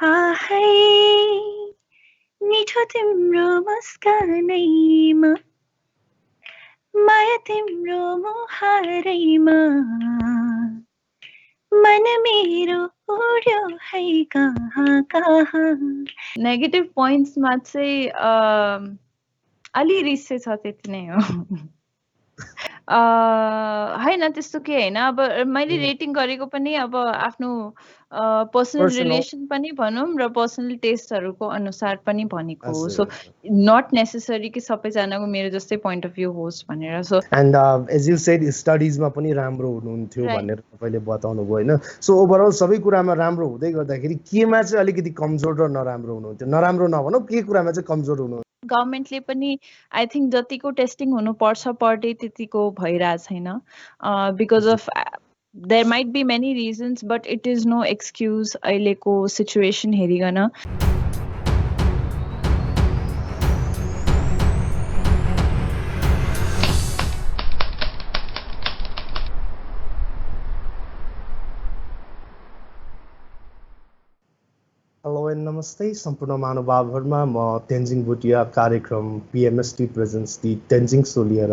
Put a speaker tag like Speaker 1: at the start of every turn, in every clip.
Speaker 1: आहै मिठो तिम्रो मुस्कानैमा माया तिम्रो मुहारैमा मन मेरो उड्यो है कहाँ कहाँ। नेगेटिभ पोइन्ट्समा चाहिँ अलि रिस चाहिँ छ, त्यति नै हो। होइन त्यस्तो के होइन, अब मैले रेटिङ गरेको पनि अब आफ्नो पर्सनल रिलेसन पनि भनौँ र पर्सनल टेस्टहरूको अनुसार पनि भनेको हो। सो नट नेसेसरी कि सबैजनाको मेरो जस्तै पोइन्ट अफ भ्यू होस् भनेर। So
Speaker 2: and as you said स्टडिजमा पनि राम्रो हुनुहुन्थ्यो भनेर तपाईँले बताउनु भयो होइन। सो ओभरअल सबै कुरामा राम्रो हुँदै गर्दाखेरि केमा चाहिँ अलिकति कमजोर र नराम्रो हुनुहुन्थ्यो? नराम्रो नभनौँ, के कुरामा चाहिँ कमजोर हुनुहुन्थ्यो?
Speaker 1: गभर्मेन्टले पनि आई थिङ्क जतिको टेस्टिङ हुनुपर्छ पर डे त्यतिको भइरहेको छैन, because of there might be many reasons, but it is no excuse अहिलेको सिचुएसन हेरिकन।
Speaker 2: हेलो एन्ड नमस्ते सम्पूर्ण महानुभावहरूमा। म तेन्जिङ भुटिया कार्यक्रम PMST presents the Tenzing show लिएर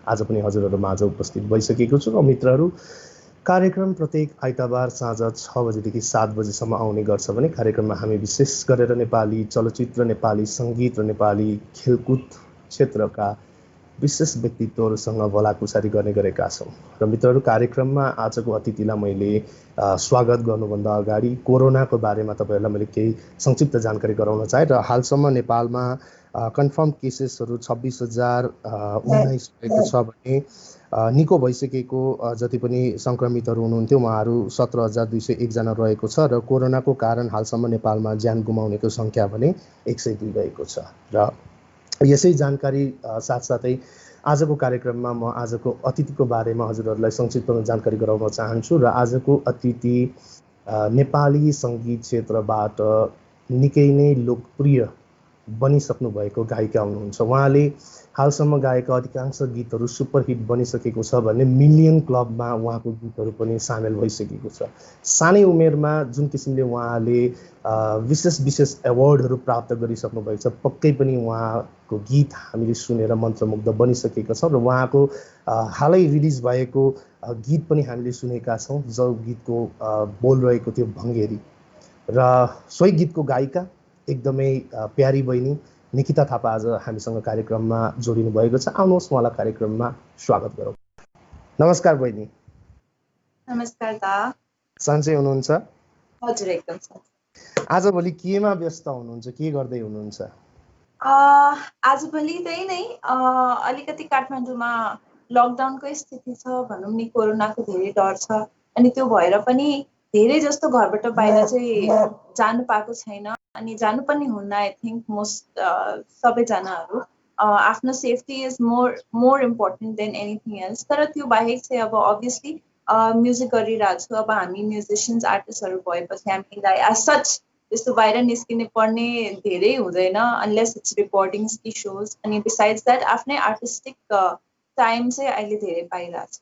Speaker 2: आज पनि हजुरहरू माझ उपस्थित भइसकेको छु। मित्रहरू, कार्यक्रम प्रत्येक आइतबार साँझ 6 बजेदेखि 7 बजेसम्म आउने गर्छ भने कार्यक्रममा हामी विशेष गरेर नेपाली चलचित्र, नेपाली सङ्गीत र नेपाली खेलकुद क्षेत्रका विशेष व्यक्तित्वहरूसँग भलाकुसारी गर्ने गरेका छौँ। र मित्रहरू, कार्यक्रममा आजको अतिथिलाई मैले स्वागत गर्नुभन्दा अगाडि कोरोनाको बारेमा तपाईँहरूलाई मैले केही संक्षिप्त जानकारी गराउन चाहेँ। र हालसम्म नेपालमा कन्फर्म केसेसहरू 26,019 भएको छ भने निको भइसकेको जति पनि सङ्क्रमितहरू हुनुहुन्थ्यो उहाँहरू 17,201 जना रहेको छ। र कोरोनाको कारण हालसम्म नेपालमा ज्यान गुमाउनेको सङ्ख्या भने 102 गएको छ। र यसै जानकारी साथसाथै आजको कार्यक्रममा म आजको अतिथिको बारेमा हजुरहरूलाई संक्षिप्तमा जानकारी गराउन चाहन्छु। र आजको अतिथि नेपाली सङ्गीत क्षेत्रबाट निकै नै लोकप्रिय बनिसक्नु भएको गायिका हुनुहुन्छ। उहाँले हालसम्म गाएका अधिकांश गीतहरू सुपरहिट बनिसकेको छ भने मिलियन क्लबमा उहाँको गीतहरू पनि सामेल भइसकेको छ। सानै उमेरमा जुन किसिमले उहाँले विशेष एवार्डहरू प्राप्त गरिसक्नु भएको छ, पक्कै पनि उहाँको गीत हामीले सुनेर मन्त्रमुग्ध बनिसकेका छौँ। र उहाँको हालै रिलिज भएको गीत पनि हामीले सुनेका छौँ, जो गीतको बोल रहेको थियो भङ्गेरी। र सोही गीतको गायिका एकदमै प्यारी बहिनी निकिता थापा आज हामीसँग कार्यक्रममा जोडिनु भएको छ। आउनुहोस् उहाँलाई कार्यक्रममा स्वागत गरौँ। नमस्कार बहिनी।
Speaker 1: नमस्कार दा।
Speaker 2: सन्चै हुनुहुन्छ?
Speaker 1: हजुर, एकदम सन्चै।
Speaker 2: आजभोलि केमा व्यस्त हुनुहुन्छ, के गर्दै हुनुहुन्छ?
Speaker 1: आजभोलि त्यही नै अलिकति काठमाडौँमा लकडाउनकै स्थिति छ भनौँ नि, कोरोनाको धेरै डर छ, अनि त्यो भएर पनि धेरै जस्तो घरबाट बाहिर चाहिँ जानु पाएको छैन, अनि जानु पनि हुन्न। आई थिङ्क मोस्ट सबैजनाहरू आफ्नो safety is more important then anything else. तर त्यो बाहेक चाहिँ अब अभियसली म्युजिक गरिरहेको छु। अब हामी म्युजिसियन्स आर्टिस्टहरू भएपछि हामीलाई एज सच त्यस्तो बाहिर निस्किने पर्ने धेरै हुँदैन, अनलेस इट्स रिकर्डिङ्स कि सोज। अनि बिसाइड्स द्याट आफ्नै आर्टिस्टिक टाइम चाहिँ अहिले धेरै पाइरहेको छ।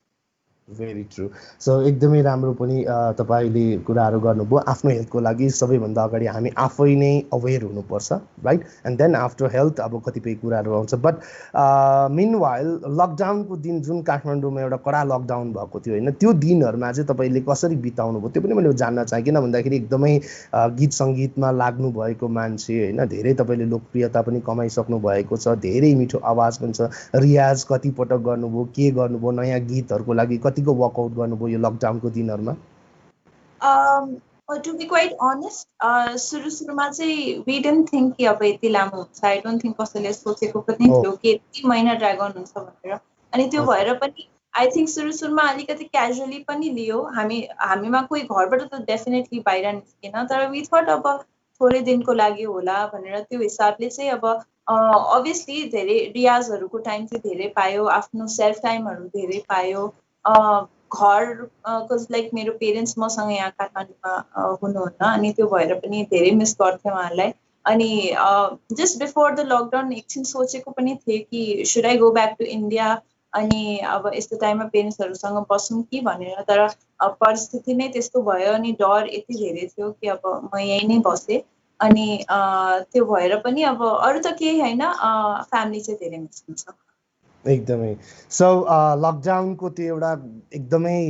Speaker 2: Very true. सो एकदमै राम्रो पनि तपाईँले कुराहरू गर्नुभयो। आफ्नो हेल्थको लागि सबैभन्दा अगाडि हामी आफै नै अवेर हुनुपर्छ, right? And then after health अब कतिपय कुराहरू आउँछ। बट मिनवाइल लकडाउनको दिन जुन काठमाडौँमा एउटा कडा लकडाउन भएको थियो होइन, त्यो दिनहरूमा चाहिँ तपाईँले कसरी बिताउनु भयो त्यो पनि मैले जान्न चाहेँ। किन भन्दाखेरि एकदमै गीत सङ्गीतमा लाग्नु भएको मान्छे होइन, धेरै तपाईँले लोकप्रियता पनि कमाइसक्नु भएको छ, धेरै मिठो आवाज पनि छ। रियाज कतिपटक गर्नुभयो, के गर्नुभयो, नयाँ गीतहरूको लागि कतिको वर्कआउट गर्नुभयो यो लकडाउनको दिनहरूमा?
Speaker 1: टु बी क्वाइट अनेस्ट, सुरुमा चाहिँ वी डिडन्ट थिङ्क कि अब यति लामो हुन्छ। आई डोन्ट थिङ्क कसैले सोचेको पनि थियो कि यति महिना ड्रागन हुन्छ भनेर। अनि त्यो भएर पनि आई थिङ्क सुरुमा अलिकति क्याजुअली पनि लियो। हामीमा कोही घरबाट त डेफिनेटली बाहिर निस्केन, तर वी थट अब थोरै दिनको लागि होला भनेर त्यो हिसाबले चाहिँ अब अभियसली धेरै रियाजहरूको टाइम चाहिँ धेरै पायो, आफ्नो सेल्फ टाइमहरू धेरै पायो। घर लाइक मेरो पेरेन्ट्स मसँग यहाँ काठमाडौँमा हुनुहुन्न, अनि त्यो भएर पनि धेरै मिस गर्थेँ उहाँहरूलाई। अनि जस्ट बिफोर द लकडाउन एकछिन सोचेको पनि थिएँ कि should I go back to India अनि अब यस्तो टाइममा पेरेन्ट्सहरूसँग बसौँ कि भनेर, तर परिस्थिति नै त्यस्तो भयो अनि डर यति धेरै थियो कि अब म यहीँ नै बसेँ। अनि त्यो भएर पनि अब अरू त केही होइन, फ्यामिली चाहिँ धेरै मिस हुन्छ।
Speaker 2: एकदमै। सो लकडाउनको त्यो एउटा एकदमै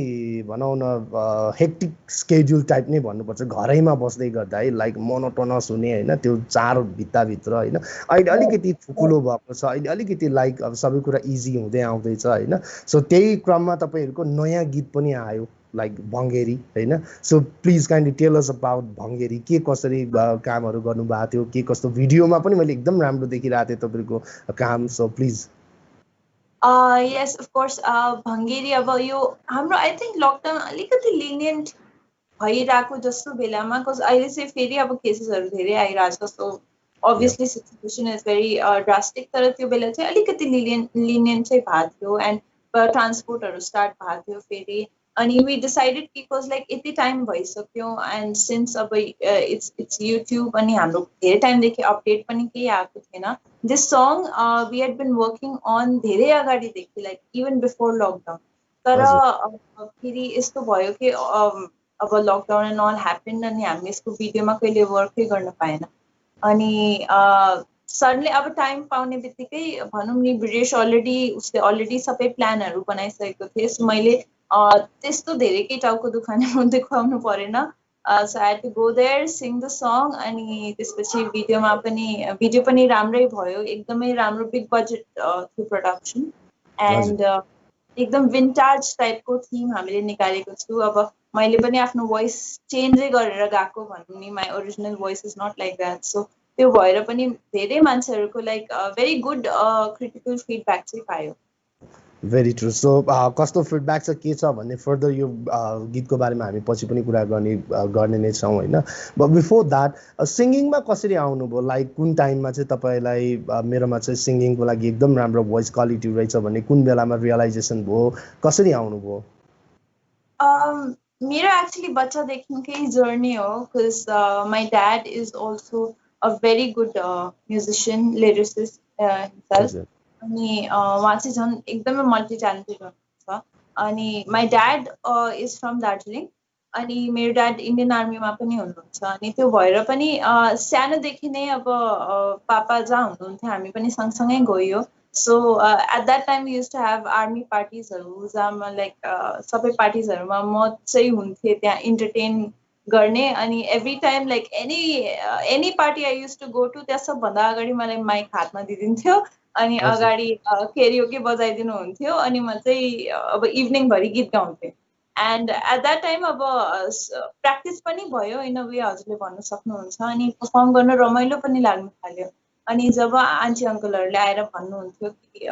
Speaker 2: भनौँ न हेक्टिक स्केड्युल टाइप नै भन्नुपर्छ, घरैमा बस्दै गर्दा है, लाइक मोनोटोनस हुने होइन, त्यो चार भित्ताभित्र होइन। अहिले अलिकति ठुलो भएको छ, अहिले अलिकति लाइक अब सबै कुरा इजी हुँदै आउँदैछ होइन। सो त्यही क्रममा तपाईँहरूको नयाँ गीत पनि आयो, लाइक भङ्गेरी होइन। So please kindly tell us about Bhangeri, के कसरी कामहरू गर्नुभएको थियो, के कस्तो। भिडियोमा पनि मैले एकदम राम्रो देखिरहेको थिएँ तपाईँको काम। So please.
Speaker 1: Yes of course, Bhangeri अब यो हाम्रो आई थिङ्क लकडाउन अलिकति लिनियन्ट भइरहेको जस्तो बेलामा, कज अहिले चाहिँ फेरि अब केसेसहरू धेरै आइरहेको छ। So obviously situation is very drastic, तर त्यो बेला चाहिँ अलिकति लिनियन्ट चाहिँ भएको थियो। एन्ड ट्रान्सपोर्टहरू स्टार्ट भएको थियो फेरि। अनि वी डिसाइडेड बिकज लाइक यति टाइम भइसक्यो एन्ड सिन्स अब इट्स युट्युब अनि हाम्रो धेरै टाइमदेखि अपडेट पनि केही आएको थिएन। This song we had been working on धेरै अगाडिदेखि, लाइक इभन बिफोर लकडाउन। तर फेरि यस्तो भयो कि अब लकडाउन एन्ड अल ह्यापन अनि हामी यसको भिडियोमा कहिले वर्कै गर्न पाएन। अनि सडनली अब टाइम पाउने बित्तिकै भनौँ नि, ब्रिटिस उसले अलरेडी सबै प्लानहरू बनाइसकेको थिएँ। सो मैले त्यस्तो धेरै केही टाउको देखाउनु परेन। So I had to go there, sing the song. अनि त्यसपछि भिडियो पनि राम्रै भयो, एकदमै राम्रो, बिग बजेट थियो प्रोडक्सन। एन्ड एकदम विन्टाज टाइपको थिम हामीले निकालेको छु। अब मैले पनि आफ्नो भोइस चेन्जै गरेर गएको भनौँ नि, my original voice is not like that. So त्यो भएर पनि धेरै मान्छेहरूको like very good critical feedback चाहिँ पायो।
Speaker 2: Very true. सो कस्तो फिडब्याक छ, के छ भन्ने फर्दर यो गीतको बारेमा हामी पछि पनि कुरा गर्ने नै छौँ होइन। बट बिफोर द्याट, सिङ्गिङमा कसरी आउनुभयो, लाइक कुन टाइममा चाहिँ तपाईँलाई मेरोमा चाहिँ सिङ्गिङको लागि एकदम राम्रो भोइस क्वालिटी रहेछ भन्ने कुन बेलामा रियलाइजेसन भयो, कसरी आउनुभयो?
Speaker 1: मेरो एक्चुली बच्चादेखिकै जर्नी हो, because my dad is also a very good musician, lyricist himself. अनि उहाँ चाहिँ झन् एकदमै मल्टी ट्यालेन्टेड हुनुहुन्छ। अनि my dad is from Darjeeling, अनि मेरो ड्याड इन्डियन आर्मीमा पनि हुनुहुन्छ। अनि त्यो भएर पनि सानोदेखि नै अब पापा जहाँ हुनुहुन्थ्यो हामी पनि सँगसँगै गयो। So at that time used to have army पार्टिजहरू, जहाँमा लाइक सबै पार्टिजहरूमा म चाहिँ हुन्थेँ त्यहाँ इन्टरटेन गर्ने। अनि every time like any party I use to go to, त्यहाँ सबभन्दा अगाडि मलाई माइक हातमा दिइदिन्थ्यो। अनि अगाडि केरियोके बजाइदिनुहुन्थ्यो। अनि म चाहिँ अब इभिनिङभरि गीत गाउँथेँ। एन्ड एट द्याट टाइम अब प्र्याक्टिस पनि भयो इन अ वे, हजुरले भन्न सक्नुहुन्छ। अनि पर्फर्म गर्न रमाइलो पनि लाग्नु थाल्यो। अनि जब आन्टी अङ्कलहरूले आएर भन्नुहुन्थ्यो कि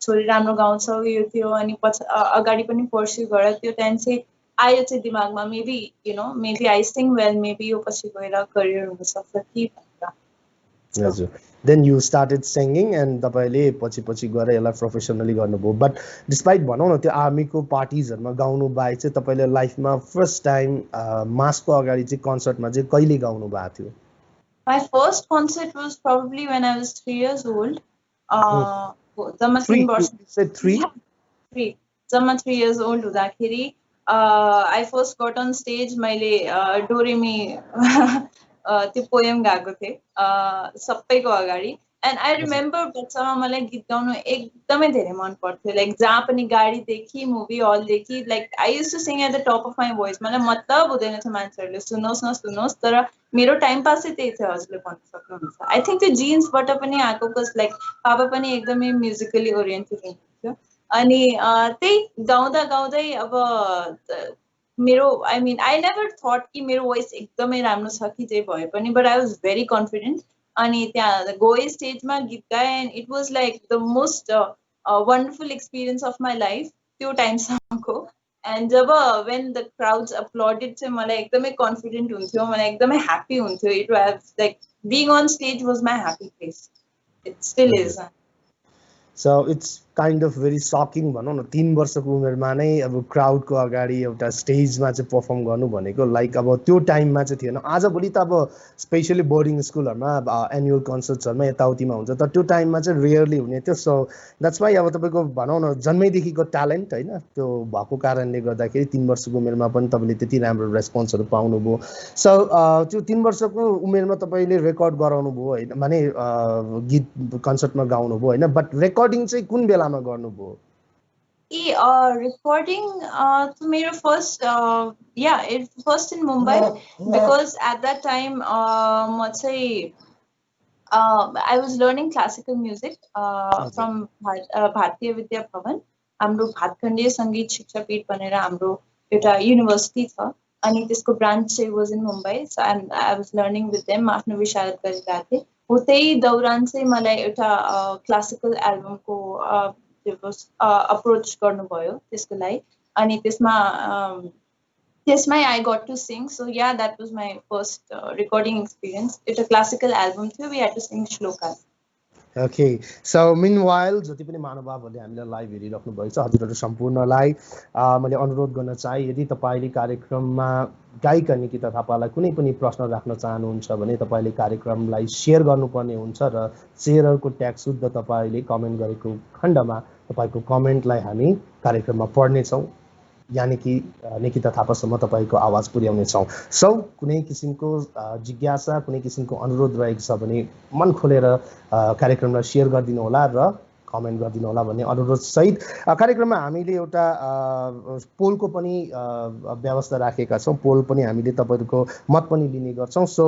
Speaker 1: छोरी राम्रो गाउँछौ, यो त्यो, अनि अगाडि पनि पर्स्यु गर, त्यो टाइम चाहिँ आयो चाहिँ दिमागमा, maybe I sing well, maybe यो पछि गएर करियर हुनसक्छ कि भनेर।
Speaker 2: हजुर। Then you started singing and तपाईँले पछि गएर यसलाई प्रोफेसनली गर्नुभयो। बट डिस्पाइट भनौँ न त्यो आर्मीको पार्टिजहरूमा गाउनु बाहेक चाहिँ तपाईँले लाइफमा फर्स्ट टाइम मासको अगाडि चाहिँ कन्सर्टमा चाहिँ कहिले गाउनु भएको थियो?
Speaker 1: My first concert was probably when I was 3 years old. जम्मा 3 वर्ष। जम्मा 3 years old हुँदाखेरि I first got on stage, मैले डोरेमी त्यो पोएम गाएको थिएँ सबैको अगाडि। एन्ड आई रिमेम्बर बच्चामा मलाई गीत गाउनु एकदमै धेरै मन पर्थ्यो। लाइक जहाँ पनि गाडीदेखि मुभी हलदेखि, like I use to sing at the top of my voice. मलाई मतलब हुँदैन थियो मान्छेहरूले सुनोस् नसुनोस्, तर मेरो टाइम पास चाहिँ त्यही थियो, हजुरले भन्न सक्नुहुन्छ। आई थिङ्क त्यो जिन्सबाट पनि आएको, बिकज लाइक पापा पनि एकदमै म्युजिकली ओरिएन्टेड हुनुहुन्थ्यो। अनि त्यही गाउँदा गाउँदै अब मेरो I mean I never thought कि मेरो भोइस एकदमै राम्रो छ कि जे भए पनि, but I was very confident. अनि त्यहाँ गएँ स्टेजमा गीत गाएँ and it was like the most wonderful experience of my life त्यो टाइमसम्मको। एन्ड जब वेन द क्राउड्स अपलोडेड चाहिँ मलाई एकदमै कन्फिडेन्ट हुन्थ्यो, मलाई एकदमै ह्याप्पी हुन्थ्यो। It was like being on stage was my happy place, it still is.
Speaker 2: So it's kind of very sucking भनौँ न 3 वर्षको उमेरमा नै अब क्राउडको अगाडि एउटा स्टेजमा चाहिँ पर्फर्म गर्नु भनेको लाइक अब त्यो टाइममा चाहिँ थिएन। आजभोलि त अब स्पेसली बोर्डिङ स्कुलहरूमा एनुअल कन्सर्ट्सहरूमा यताउतिमा हुन्छ तर त्यो टाइममा चाहिँ रेयरली हुने थियो। सो द्याट्स वाइ अब तपाईँको भनौँ न जन्मैदेखिको ट्यालेन्ट होइन त्यो भएको कारणले गर्दाखेरि 3 वर्षको उमेरमा पनि तपाईँले त्यति राम्रो रेस्पोन्सहरू पाउनुभयो। सो त्यो 3 वर्षको उमेरमा तपाईँले रेकर्ड गराउनु भयो होइन माने गीत कन्सर्टमा गाउनुभयो होइन बट रेकर्डिङ चाहिँ कुन बेलामा गर्नुभयो?
Speaker 1: Recording to मेरो first first in Mumbai because at that time म चाहिँ I was learning classical music from Bharatiya Vidya Bhavan. हाम्रो भातखण्डीय सङ्गीत शिक्षापीठ भनेर हाम्रो एउटा युनिभर्सिटी छ अनि त्यसको ब्रान्च चाहिँ was in Mumbai. So I was learning with them, आफ्नो विशारद गरिरहेको थिएँ। हो त्यही दौरान चाहिँ मलाई एउटा क्लासिकल एल्बमको अप्रोच गर्नुभयो त्यसको लागि अनि त्यसमै I got to sing. So yeah that was my first recording experience. एउटा क्लासिकल एल्बम थियो, we had to sing shloka.
Speaker 2: Okay, so meanwhile जति पनि महानुभावहरूले हामीलाई लाइभ हेरिराख्नु भएको छ हजुरहरू सम्पूर्णलाई मैले अनुरोध गर्न चाहे यदि तपाईँले कार्यक्रममा गायिका निकिता थापालाई कुनै पनि प्रश्न राख्न चाहनुहुन्छ भने तपाईँले कार्यक्रमलाई सेयर गर्नुपर्ने हुन्छ र सेयरहरूको ट्याग शुद्ध तपाईँले कमेन्ट गरेको खण्डमा तपाईँको कमेन्टलाई हामी कार्यक्रममा पढ्नेछौँ यानि कि निकिता थापासम्म तपाईँको आवाज पुर्याउनेछौँ। सो कुनै किसिमको जिज्ञासा कुनै किसिमको अनुरोध रहेको छ भने मन खोलेर कार्यक्रमलाई सेयर गरिदिनु होला र कमेन्ट गरिदिनु होला भन्ने अनुरोध सहित कार्यक्रममा हामीले एउटा पोलको पनि व्यवस्था राखेका छौँ। पोल पनि हामीले तपाईँहरूको मत पनि लिने गर्छौँ। सो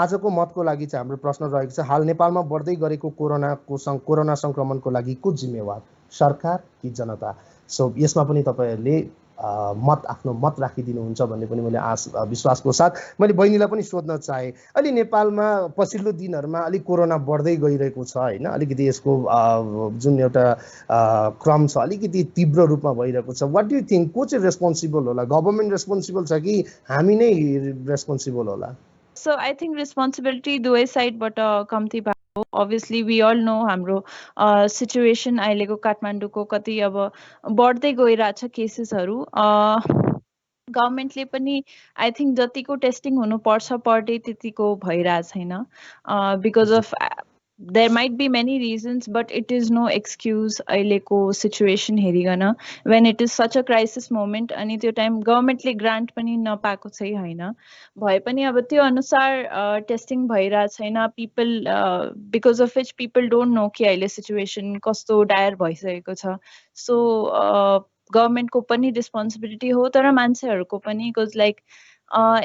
Speaker 2: आजको मतको लागि चाहिँ हाम्रो प्रश्न रहेको छ, हाल नेपालमा बढ्दै गरेको कोरोना सङ्क्रमणको लागि को जिम्मेवार, सरकार कि जनता? सो यसमा पनि तपाईँहरूले आफ्नो मत राखिदिनुहुन्छ भन्ने पनि मैले विश्वासको साथ मैले बहिनीलाई पनि सोध्न चाहेँ। अहिले नेपालमा पछिल्लो दिनहरूमा अलिक कोरोना बढ्दै गइरहेको छ होइन, अलिकति यसको जुन एउटा क्रम छ अलिकति तीव्र रूपमा भइरहेको छ। वाट डु यु थिङ्क को चाहिँ रेस्पोन्सिबल होला? गभर्मेन्ट रेस्पोन्सिबल छ कि हामी नै रेस्पोन्सिबल होला?
Speaker 1: So I think responsibility दुवै साइडबाट कम्ती भएको। Obviously we all know हाम्रो सिचुएसन अहिलेको काठमाडौँको कति अब बढ्दै गइरहेछ केसेसहरू। गभर्मेन्टले पनि आई थिङ्क जतिको टेस्टिङ हुनुपर्छ पर डे त्यतिको भइरहेको छैन because of there might be many reasons but it is no excuse अहिलेको situation हेरिकन when it is such a crisis moment अनि त्यो टाइम गभर्मेन्टले ग्रान्ट पनि नपाएको चाहिँ होइन भए पनि अब त्यो अनुसार टेस्टिङ भइरहेको छैन। People because of which people don't know कि अहिले सिचुएसन कस्तो डायर भइसकेको छ। सो गभर्मेन्टको पनि रेस्पोन्सिबिलिटी हो तर मान्छेहरूको पनि बिकज लाइक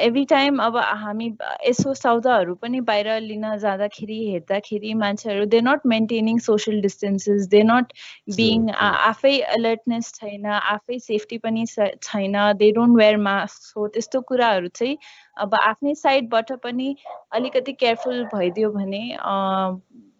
Speaker 1: एभ्री टाइम अब हामी यसो सौदाहरू पनि बाहिर लिन जाँदाखेरि हेर्दाखेरि मान्छेहरू they not maintaining social distances, they not being आफै अलर्टनेस छैन, आफै सेफ्टी पनि छैन, दे डोन्ट वेयर मास्क। हो त्यस्तो कुराहरू चाहिँ अब आफ्नै साइडबाट पनि अलिकति केयरफुल भइदियो भने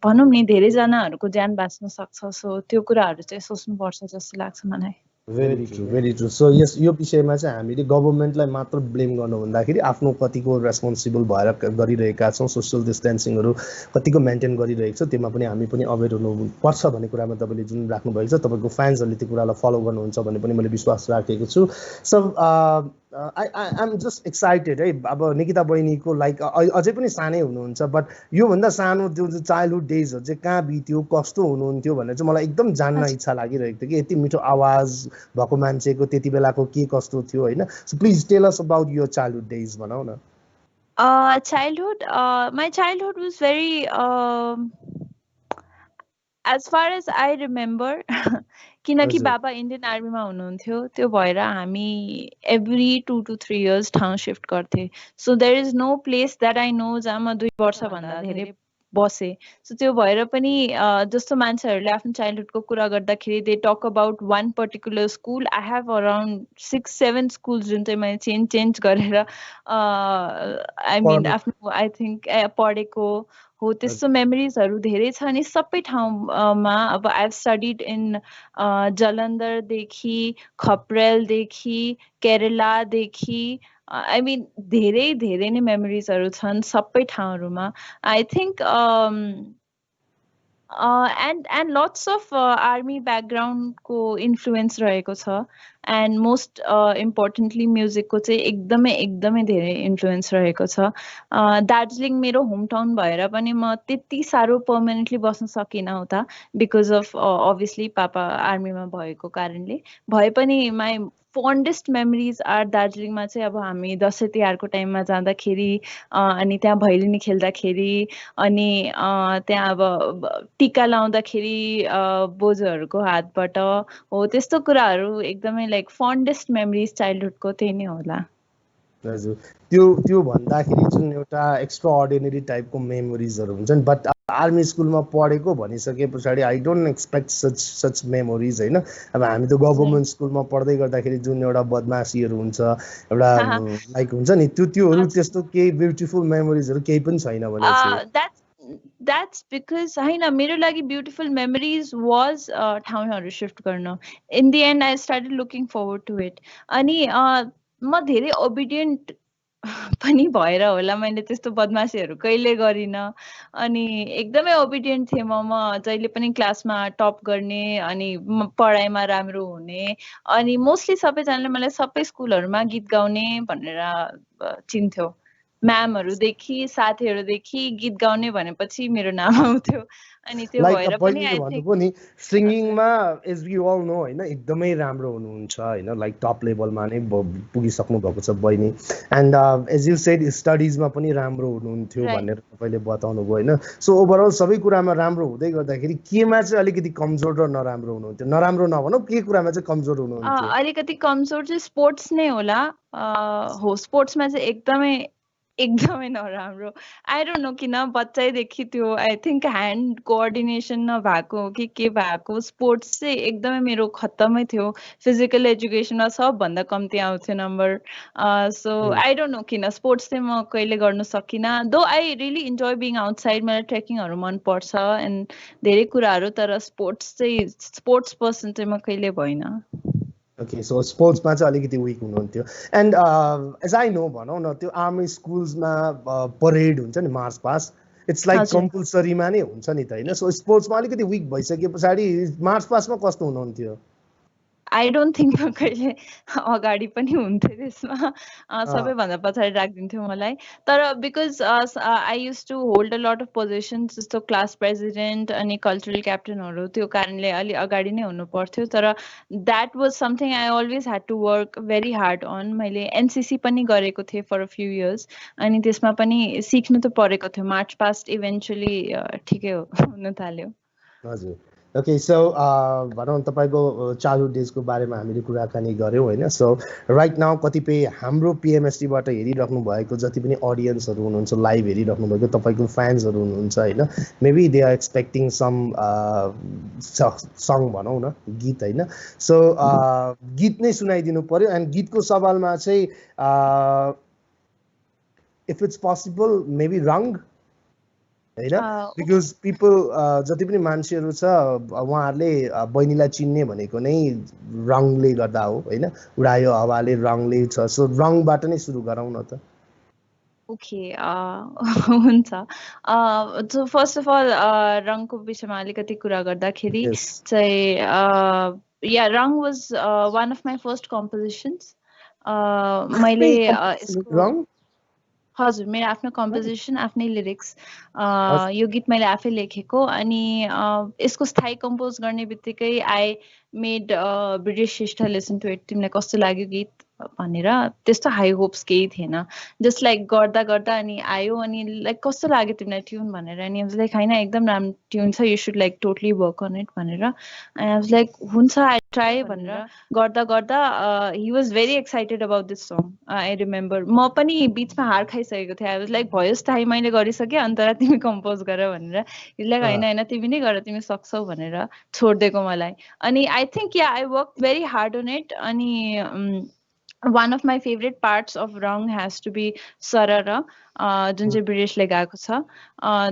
Speaker 1: भनौँ नि धेरैजनाहरूको ज्यान बाँच्न सक्छ। सो त्यो कुराहरू चाहिँ सोच्नुपर्छ जस्तो लाग्छ मलाई।
Speaker 2: Very true, very true. So यो विषयमा चाहिँ हामीले गभर्मेन्टलाई मात्र ब्लेम गर्नु भन्दाखेरि आफ्नो कतिको रेस्पोन्सिबल भएर गरिरहेका छौँ, सोसियल डिस्टेन्सिङहरू कतिको मेन्टेन गरिरहेको छ त्यसमा पनि हामी पनि अवेर हुनुपर्छ भन्ने कुरामा तपाईँले जुन राख्नुभएको छ, तपाईँको फ्यान्सहरूले त्यो कुरालाई फलो गर्नुहुन्छ भन्ने पनि मैले विश्वास राखेको छु। So I am just excited है। अब निकिता बहिनीको लाइक अझै पनि सानै हुनुहुन्छ बट योभन्दा सानो त्यो चाइल्डहुड डेजहरू चाहिँ कहाँ बित्यो, कस्तो हुनुहुन्थ्यो भनेर चाहिँ मलाई एकदम जान्न इच्छा लागिरहेको थियो कि यति मिठो आवाज भएको मान्छेको त्यति बेलाको के कस्तो थियो होइन। So please tell us about your childhood days भनौँ न।
Speaker 1: My childhood was very as far as I remember किनकि बाबा इन्डियन आर्मीमा हुनुहुन्थ्यो त्यो भएर हामी एभ्री 2 to 3 years ठाउँ सिफ्ट गर्थे। So there is no place that I know जहाँ म 2 वर्षभन्दा धेरै बसे। सो त्यो भएर पनि जस्तो मान्छेहरूले आफ्नो चाइल्डहुडको कुरा गर्दाखेरि they talk about one particular school. I have around 6-7 schools जुन चाहिँ मैले चेन्ज गरेर आई मिन आफ्नो आई थिङ्क पढेको हो। त्यस्तो मेमोरिजहरू धेरै छ अनि सबै ठाउँमा अब आई हेभ स्टडिड इन जलन्धरदेखि खप्रेलदेखि केरलादेखि आई मिन धेरै नै मेमोरिजहरू छन् सबै ठाउँहरूमा। I think and lots of army background को influence रहेको छ and most importantly music को चाहिँ एकदमै एकदमै धेरै influence रहेको छ दार्जिलिङ मेरो होम टाउन भएर पनि म त्यति साह्रो पर्मानेन्टली बस्न सकिनँ उता because of obviously पापा आर्मीमा भएको कारणले भए पनि my fondest memories are दार्जिलिङमा चाहिँ अब हामी दसैँ तिहारको टाइममा जाँदाखेरि अनि त्यहाँ भैलिनी खेल्दाखेरि अनि त्यहाँ अब टिका लाउँदाखेरि बोजूहरूको हातबाट हो त्यस्तो कुराहरू एकदमै लाइक फन्डेस्ट मेमोरिज चाइल्डहुडको त्यही नै होला
Speaker 2: हजुर त्यो भन्दाखेरि जुन एउटा एक्स्ट्रा अर्डिनेरी टाइपको मेमोरिजहरू हुन्छन् बट आर्मी स्कुलमा पढेको भनिसके पछाडि I don't expect such memories होइन अब हामी त गभर्मेन्ट स्कुलमा पढ्दै गर्दाखेरि जुन एउटा बदमासीहरू हुन्छ एउटा लाइक हुन्छ नि त्योहरू त्यस्तो केही ब्युटिफुल मेमोरिजहरू केही पनि छैन भने चाहिँ
Speaker 1: That's because होइन मेरो लागि beautiful memories was ठाउँहरू shift गर्न in the end I started looking forward to it अनि म धेरै obedient पनि भएर होला मैले त्यस्तो बदमासीहरू कहिले गरिनँ अनि एकदमै ओबिडियन्ट थिएँ म जहिले पनि क्लासमा टप गर्ने अनि पढाइमा राम्रो हुने अनि मोस्टली सबैजनाले मलाई सबै स्कुलहरूमा गीत गाउने भनेर चिन्थ्यो म्यामहरूदेखि साथीहरूदेखि गीत गाउने भनेपछि मेरो नाम आउँथ्यो अनि त्यो भएर पनि
Speaker 2: भन्नुभयो नि सिङ्गिङमा एज यु अल नो होइन एकदमै राम्रो हुनुहुन्छ होइन लाइक टप लेभलमा नै पुगिसक्नु भएको छ बहिनी एन्ड एज यु सेड स्टडिजमा पनि राम्रो हुनुहुन्थ्यो भनेर तपाईँले बताउनु भयो होइन सो ओभरअल सबै कुरामा राम्रो हुँदै गर्दाखेरि केमा चाहिँ अलिकति कमजोर र नराम्रो हुनुहुन्थ्यो नराम्रो नभनौँ के कुरामा चाहिँ कमजोर हुनुहुन्थ्यो
Speaker 1: अलिकति कमजोर चाहिँ स्पोर्ट्स नै होला हो स्पोर्ट्समा चाहिँ एकदमै नराम्रो आई डोन्ट नो किन बच्चैदेखि त्यो आई थिङ्क ह्यान्ड कोअर्डिनेसन नभएको कि के भएको स्पोर्ट्स चाहिँ एकदमै मेरो खत्तमै थियो फिजिकल एजुकेसनमा सबभन्दा कम्ती आउँथ्यो number so I don't know किन स्पोर्ट्स चाहिँ म कहिले गर्न सकिनँ दो I really enjoy being outside मलाई ट्रेकिङहरू मनपर्छ एन्ड धेरै कुराहरू तर स्पोर्ट्स पर्सन चाहिँ म कहिले भइनँ
Speaker 2: ओके सो स्पोर्ट्समा चाहिँ अलिकति विक हुनुहुन्थ्यो एन्ड एज आई नो भनौँ न त्यो आर्मी स्कुल्समा परेड हुन्छ नि मार्च पास इट्स लाइक कम्पलसरीमा नै हुन्छ नि त होइन सो स्पोर्ट्समा अलिकति विक भइसके पछाडि मार्च पासमा कस्तो हुनुहुन्थ्यो
Speaker 1: आई डोन्ट थिङ्क कहिले अगाडि पनि हुन्थ्यो त्यसमा सबैभन्दा पछाडि राखिदिन्थ्यो मलाई तर because I use to hold a lot of positions जस्तो क्लास प्रेसिडेन्ट अनि कल्चरल क्याप्टनहरू त्यो कारणले अलि अगाडि नै हुनु पर्थ्यो तर that was something I always had to work very hard on मैले एनसिसी पनि गरेको थिएँ फर अ फ्यु इयर्स अनि त्यसमा पनि सिक्नु त परेको थियो मार्च पास्ट इभेन्चुली ठिकै हुन थाल्यो
Speaker 2: हजुर ओके सो भनौँ तपाईँको चाइल्डहुड डेजको बारेमा हामीले कुराकानी गऱ्यौँ होइन सो राइट नाउ कतिपय हाम्रो पिएमएसटीबाट हेरिराख्नु भएको जति पनि अडियन्सहरू हुनुहुन्छ लाइभ हेरिराख्नु भएको तपाईँको फ्यान्सहरू हुनुहुन्छ होइन maybe they are expecting some song भनौँ न गीत होइन सो गीत नै सुनाइदिनु पर्यो एन्ड गीतको सवालमा चाहिँ इफ इट्स पोसिबल मेबी रङ होइन बिकज पिपल जति पनि मान्छेहरू छ उहाँहरूले बहिनीलाई चिन्ने भनेको नै रङले गर्दा हो होइन उडायो हावाले रङले छ सो रङबाट नै सुरु गरौँ न त
Speaker 1: ओके हुन्छ सो फर्स्ट अफ अल रङको विषयमा अलिकति कुरा गर्दाखेरि चाहिँ yeah Rang was one of my first compositions मैले
Speaker 2: रङ
Speaker 1: हजुर मेरो आफ्नो कम्पोजिसन आफ्नै लिरिक्स यो गीत मैले आफै लेखेको अनि यसको स्थायी कम्पोज गर्ने बित्तिकै I made British sister listen to it तिमीलाई कस्तो लाग्यो गीत भनेर त्यस्तो हाई होप्स केही थिएन जस्ट लाइक गर्दा गर्दा अनि आयो अनि लाइक कस्तो लाग्यो तिमीलाई ट्युन भनेर अनि लाइक होइन एकदम राम्रो ट्युन छ you should like totally work on it भनेर अनि आई वाज लाइक हुन्छ आई ट्राई भनेर गर्दा गर्दा he was very excited about this song I remember म पनि बिचमा हार खाइसकेको थिएँ आई वाज लाइक भयो स्थायी मैले गरिसकेँ अन्त तिमी कम्पोज गर भनेर लाइक होइन होइन तिमी नै गर तिमी सक्छौ भनेर छोडिदिएको मलाई अनि I think yeah I work very hard on it अनि one of my favorite parts of Rang has to be Sarara जुन चाहिँ ब्रिटिसले गाएको छ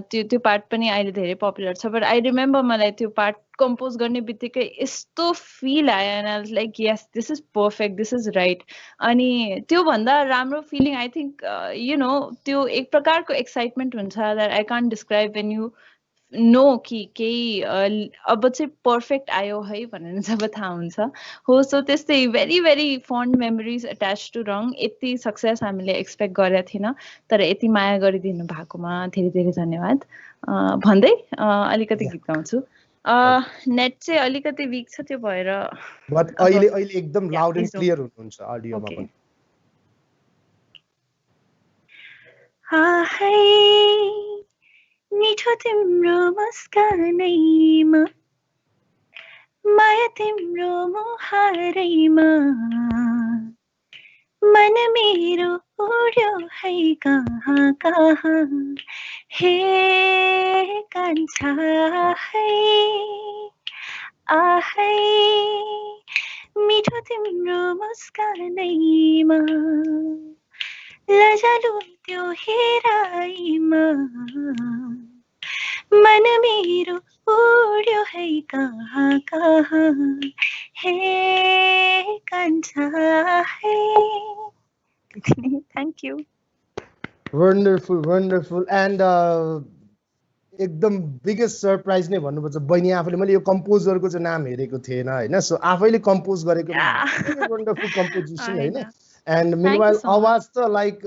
Speaker 1: त्यो पार्ट पनि अहिले धेरै पपुलर छ बट आई रिमेम्बर मलाई त्यो पार्ट कम्पोज गर्ने बित्तिकै यस्तो फिल आयो and I was like yes this is perfect this is right अनि त्योभन्दा राम्रो feeling I think you know त्यो एक प्रकारको एक्साइटमेन्ट हुन्छ that I can't describe when you know कि केही अब चाहिँ पर्फेक्ट आयो है भनेर जब थाहा हुन्छ हो सो त्यस्तै very very fond memories attached to Rang यति सक्सेस हामीले एक्सपेक्ट गरेका थिएन तर यति माया गरिदिनु भएकोमा धेरै धेरै धन्यवाद भन्दै अलिकति गीत गाउँछु नेट चाहिँ अलिकति विक छ त्यो भएर
Speaker 2: बट अहिले एकदम लाउड एन्ड क्लियर हुनुहुन्छ अडियोमा पनि
Speaker 1: मिठो तिम्रो मुस्कानैमा माया तिम्रो मुहारैमा मन मेरो उड्यो है कहाँ कहाँ हे कान्छा है आहै मिठो तिम्रो मुस्कानैमा लजालु त्यो हेराइमा मन मेरो उड्यो है कहाँ कहाँ हे कान्छा है थ्याङ्क यू
Speaker 2: वन्डरफुल एन्ड एकदम बिगेस्ट सरप्राइज नै भन्नुपर्छ बहिनी आफूले मैले यो कम्पोजरको चाहिँ नाम हेरेको थिएन होइन सो आफैले कम्पोज गरेको वन्डरफुल कम्पोजिसन होइन एन्ड मेनवाइल आवाज त लाइक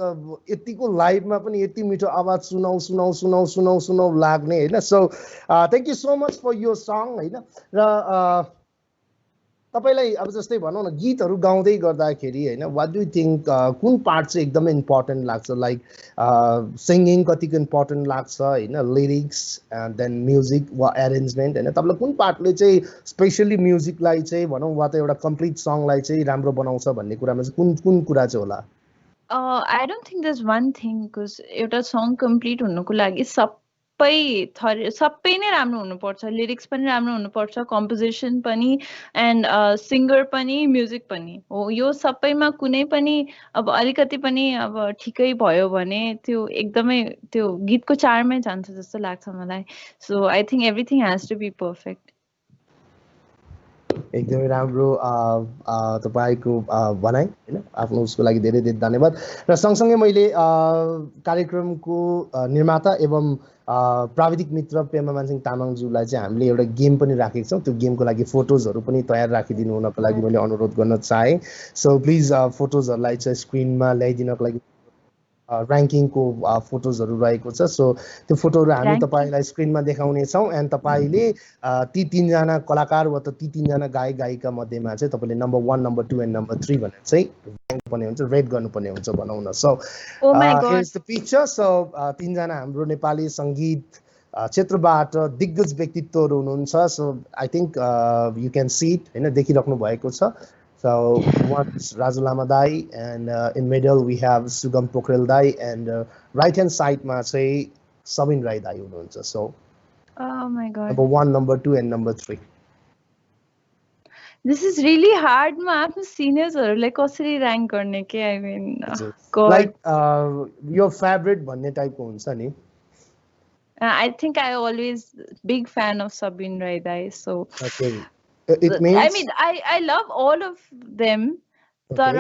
Speaker 2: यतिको लाइभमा पनि यति मिठो आवाज सुनाउ लाग्ने होइन so thank you so much for यो सङ होइन र तपाईलाई अब जस्तै भनौँ न गीतहरू गाउँदै गर्दाखेरि होइन वाट डु थिङ्क कुन पार्ट चाहिँ एकदमै इम्पोर्टेन्ट लाग्छ लाइक सिङ्गिङ कतिको इम्पोर्टेन्ट लाग्छ होइन लिरिक्स देन म्युजिक वा एरेन्जमेन्ट होइन तपाईँलाई कुन पार्टले चाहिँ स्पेसली म्युजिकलाई चाहिँ भनौँ वा त एउटा कम्प्लिट सङलाई चाहिँ राम्रो बनाउँछ भन्ने कुरामा चाहिँ कुन कुरा चाहिँ होला
Speaker 1: आई डोन्ट थिङ्क दस वान थिङ बिकज एउटा सङ कम्प्लिट हुनुको लागि सबै नै राम्रो हुनुपर्छ लिरिक्स पनि राम्रो हुनुपर्छ कम्पोजिसन पनि एन्ड सिङ्गर पनि म्युजिक पनि हो यो सबैमा कुनै पनि अब अलिकति पनि अब ठिकै भयो भने त्यो एकदमै त्यो गीतको चाडमै जान्छ जस्तो लाग्छ मलाई so I think everything has to be perfect
Speaker 2: एकदमै राम्रो तपाईँको भनाइ होइन आफ्नो उसको लागि धेरै धेरै धन्यवाद र सँगसँगै मैले कार्यक्रमको निर्माता एवं प्राविधिक मित्र पेमा मानसिंह तामाङज्यूलाई चाहिँ हामीले एउटा गेम पनि राखेको छौँ त्यो गेमको लागि फोटोजहरू पनि तयार राखिदिनु हुनको लागि मैले अनुरोध गर्न चाहेँ सो प्लिज फोटोजहरूलाई चाहिँ स्क्रिनमा ल्याइदिनको लागि ऱ्याङ्किङको फोटोजहरू रहेको छ सो त्यो फोटोहरू हामी तपाईँलाई स्क्रिनमा देखाउनेछौँ एन्ड तपाईँले ती तीनजना कलाकार वा त ती तीनजना गायक गायिका मध्येमा चाहिँ तपाईँले नम्बर 1 नम्बर 2 एन्ड नम्बर 3 भनेर चाहिँ ऱ्याङ्क पर्ने हुन्छ रेट गर्नुपर्ने हुन्छ भनौँ न so here's the picture so तीनजना हाम्रो नेपाली सङ्गीत क्षेत्रबाट दिग्गज व्यक्तित्वहरू हुनुहुन्छ so I think you can see it होइन देखिराख्नु भएको छ So one is Raju Lama Dai, and in middle we have Sugam Pokhrel Dai, and right hand side ma say Sabin Rai Dai hununcha. So
Speaker 1: oh my god,
Speaker 2: number 1, number 2 and number 3.
Speaker 1: This is really hard ma after seniors haruलाई कसरी rank गर्ने के I mean
Speaker 2: god like your favorite भन्ने type को हुन्छ नि
Speaker 1: I think I always big fan of Sabin Rai Dai so
Speaker 2: okay it means
Speaker 1: I mean I love all of them तर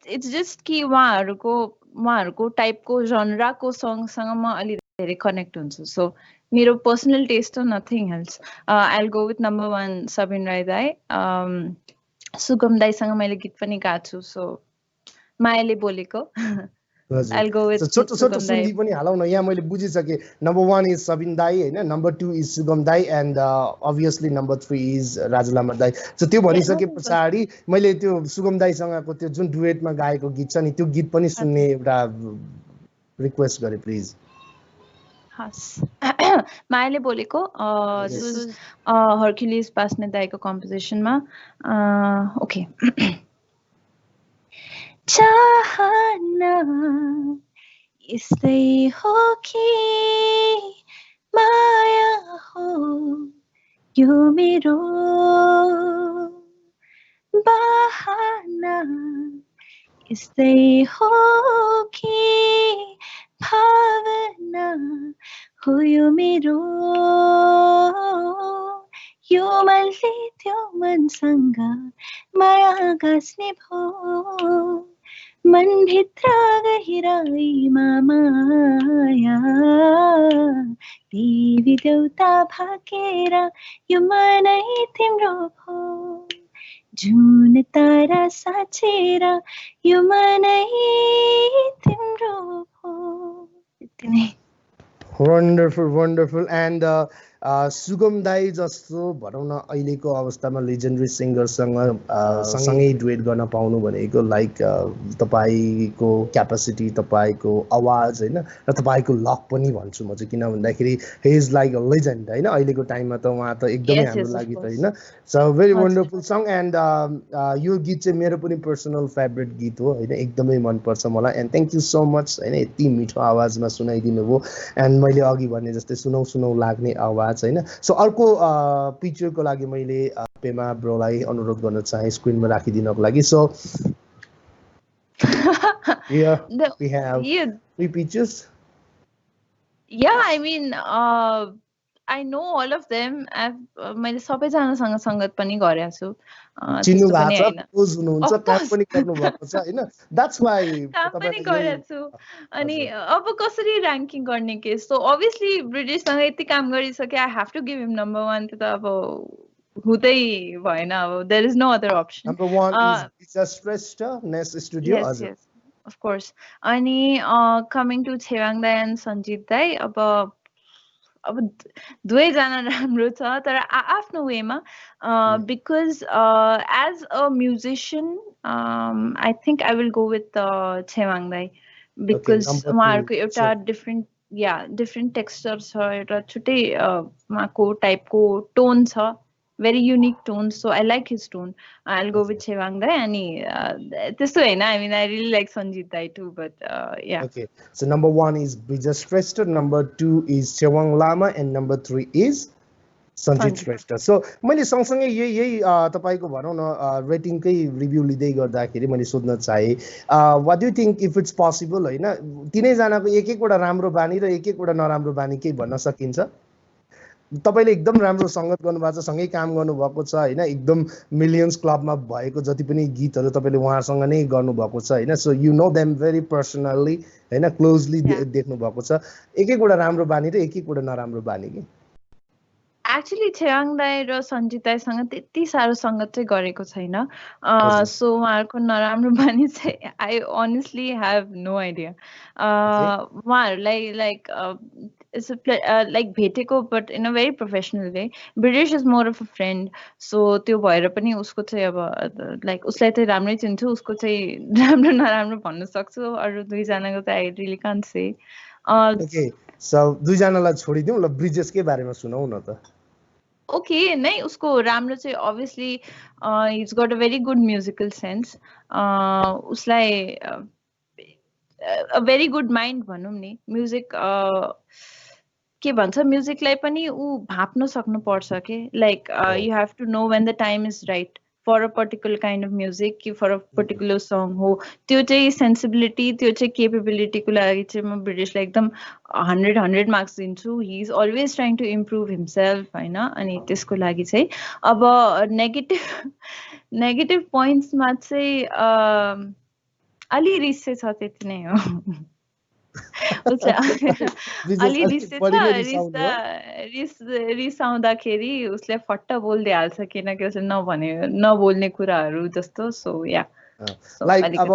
Speaker 1: it's just कि उहाँहरूको टाइपको जनराको सङसँग म अलि धेरै कनेक्ट हुन्छु सो मेरो पर्सनल टेस्ट हो nothing else I'll go with number 1 Sabin Rai Dai सुगम दाइसँग मैले गीत पनि गाएको छु सो मायाले बोलेको I'll go with
Speaker 2: छोटो सुन्दी पनि हालौ न यहाँ मैले बुझिसके नम्बर 1 इज सबिन दाई हैन नम्बर 2 इज सुगम दाई and obviously number 3 is Raju Lama दाई सो त्यो भनिसके पछाडी मैले त्यो सुगम दाईसँगको त्यो जुन डुएटमा गाएको गीत छ नि त्यो गीत पनि सुन्ने एउटा रिक्वेस्ट गरे प्लिज
Speaker 1: हस् मायाले बोलेको हर्क्युलिस बास्ने दाइको कम्पोजिसनमा ओके चाहना यस्तै हो कि माया हो यो मेरो बहाना यस्तै हो कि भावना हो यो मेरो यो मनले त्यो मनसँग माया गाँच्ने भो मनभित्र गहिराईमा माया ती
Speaker 3: देवी देउता भाकेर यो मनै तिम्रो भो जुन तारा साँचेर यो मनै तिम्रो भो यति नै
Speaker 2: वन्डरफुल वन्डरफुल एन्ड सुगम दाई जस्तो भनौँ न अहिलेको अवस्थामा लेजेन्डरी सिङ्गरसँग सँगै डुएट गर्न पाउनु भनेको लाइक तपाईँको क्यापासिटी तपाईँको आवाज होइन र तपाईँको लक पनि भन्छु म चाहिँ किन भन्दाखेरि he is like a legend होइन अहिलेको टाइममा त उहाँ त एकदमै हाम्रो लागि त होइन so very wonderful song and यो गीत चाहिँ मेरो पनि पर्सनल फेभरेट गीत हो होइन एकदमै मनपर्छ मलाई and thank you so much होइन यति मिठो आवाजमा सुनाइदिनु भयो एन्ड मैले अघि भने जस्तै सुनौ सुनौ लाग्ने आवाज होइन सो अर्को पिक्चरको लागि मैले पेमा ब्रोलाई अनुरोध गर्न चाहे स्क्रिनमा राखिदिनको लागि so we have 3 pictures.
Speaker 3: Yeah, I mean I know all of them. मैले सबैजनासँग संगत पनि गरेको छु
Speaker 2: चिन्नु भएको छ क्लोज हुनुहुन्छ काम पनि गर्नु भएको छ हैन that's why
Speaker 3: काम पनि गरेको छु अनि अब कसरी र्याङ्किङ गर्ने के सो obviously ब्रिटिशसँग यति काम गरिसके I have to give him number 1 त अब हुँदै भएन अब there is no other option.
Speaker 2: Number 1 is just Shrestha Nest Studio.
Speaker 3: Yes, of course. अनि coming to छेवाङ दाइ and सञ्जित दाइ अब दुवैजना राम्रो छ तर आफ्नो वेमा because as a musician I think I will go with Chhewang दाइ because उहाँहरुको एउटा different texture छ एउटा छुट्टै उहाँको टाइपको टोन छ very unique tone so I like his tone. I'll go with Chewang Dai ani testo haina I mean I really like Sanjeet Dai too but yeah.
Speaker 2: Okay, so number 1 is Brijas Shrestha, number 2 is Chewang Lama and number 3 is Sanjeet Shrestha. So मैले सँगसँगै यही तपाईको भनौं न रेटिङकै review लिदै गर्दाखेरि मैले सोध्न चाहे what do you think if it's possible हैन तीनै जनाको एक एकवटा राम्रो बानी र एक एकवटा नराम्रो बानी के भन्न सकिन्छ तपाईले एकदम राम्रो संगत गर्नुभएको छ सँगै काम गर्नुभएको छ हैन एकदम मिलियन्स क्लबमा भएको जति पनि गीतहरु तपाईले उहाँसँग नै गर्नुभएको छ हैन so you know them very personally हैन क्लोजली देख्नु भएको छ एक एकवटा राम्रो बानी र एक एकवटा नराम्रो बानी के
Speaker 3: एक्चुअली छेवाङ दाइ र सञ्जित दाइसँग त्यति साह्रो संगत चाहिँ गरेको छैन सो उहाँहरुको नराम्रो बानी चाहिँ I honestly have no idea उहाँहरुलाई लाइक it's like भेटेको but in a very professional way. British is more of a friend so त्यो भएर पनि उसको चाहिँ अब like उसलाई चाहिँ राम्रै चिन्छु उसको चाहिँ राम्रो नराम्रो भन्न सक्छु अरु दुई जनाको चाहिँ I really can't say.
Speaker 2: Okay, so दुई जनालाई छोडिदिउँ ल ब्रिजेस के बारेमा सुनाउ न त.
Speaker 3: Okay, नै उसको राम्रो चाहिँ obviously he's got a very good musical sense. उसलाई a very good mind भनौं नि म्युजिक के भन्छ म्युजिकलाई पनि उ भाप्न सक्नु पर्छ के like you have to know when the time is right for a particular kind of music कि फर अ पर्टिकुलर सङ हो त्यो चाहिँ सेन्सिबिलिटी त्यो चाहिँ केपेबिलिटीको लागि चाहिँ म ब्रिटिशलाई एकदम 100 मार्क्स दिन्छु he is always trying to improve himself हैन अनि त्यसको लागि चाहिँ अब नेगेटिभ पोइन्ट्समा चाहिँ अलि रिस छ त्यति नै हो अलि रिसाउँदाखेरि उसले फट्ट बोल्दिहाल्छ किनकि उसले नबोल्ने कुराहरू जस्तो सो या
Speaker 2: लाइक अब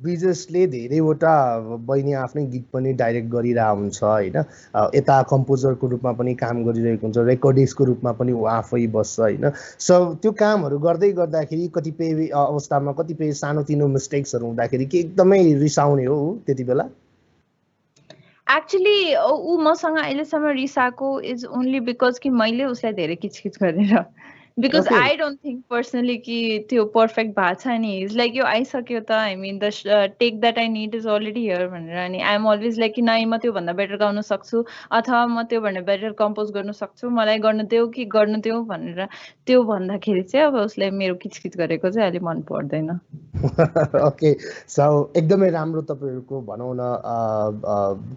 Speaker 2: ब्रिजेसले धेरैवटा बहिनी आफ्नै गीत पनि डाइरेक्ट गरिरहेको हुन्छ हैन यता कम्पोजरको रूपमा पनि काम गरिरहेको हुन्छ रेकर्डिस्टको रूपमा पनि उ आफै बस्छ हैन सो त्यो कामहरू गर्दै गर्दाखेरि कतिपय अवस्थामा कतिपय सानोतिनो मिस्टेक्सहरू हुँदाखेरि के एकदमै रिसाउने हो त्यति बेला
Speaker 3: एक्चुअली उ मसँग अहिलेसम्म रिसाको इज ओन्ली बिकज कि मैले उसलाई धेरै किचकिच गरेर because okay. I don't think personally कि त्यो perfect भएको छ नि it's like यो आइसक्यो त I mean the take that I need is already here भनेर अनि I am always like कि नाइ म त्यो भन्दा बेटर गाउन सक्छु अथवा म त्यो भन्दा बेटर कम्पोज गर्न सक्छु मलाई गर्न देऊ कि गर्न देऊ भनेर त्यो भन्दाखेरि चाहिँ अब उसले मेरो किचकिच गरेको चाहिँ अलि मन पर्दैन
Speaker 2: ओके सो एकदमै राम्रो तपाईहरुको भनौं न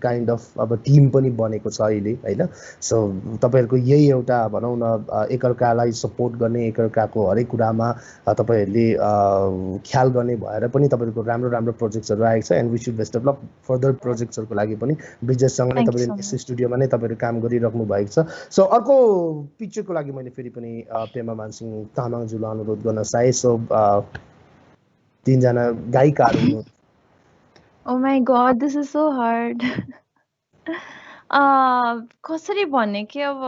Speaker 2: काइन्ड अफ अब टिम पनि बनेको छ अहिले हैन सो तपाईहरुको यही एउटा भनौं न एकअर्कालाई सपोर्ट सपोर्ट गर्ने एकअर्काको हरेक कुरामा तपाईँहरूले ख्याल गर्ने भएर पनि तपाईँहरूको राम्रो राम्रो प्रोजेक्ट्सहरू आएको छ and wish you best of luck further प्रोजेक्ट्सहरूको लागि पनि ब्रिजेससँग नै तपाईँले यस स्टुडियोमा नै तपाईँहरू काम गरिराख्नु भएको छ सो अर्को पिक्चरको लागि मैले फेरि पनि पेमा मानसिंह तामाङज्यूलाई अनुरोध गर्न चाहे सो तीनजना गायिकाहरू हुनु
Speaker 3: Oh my god, this is so hard. कसरी भन्ने के अब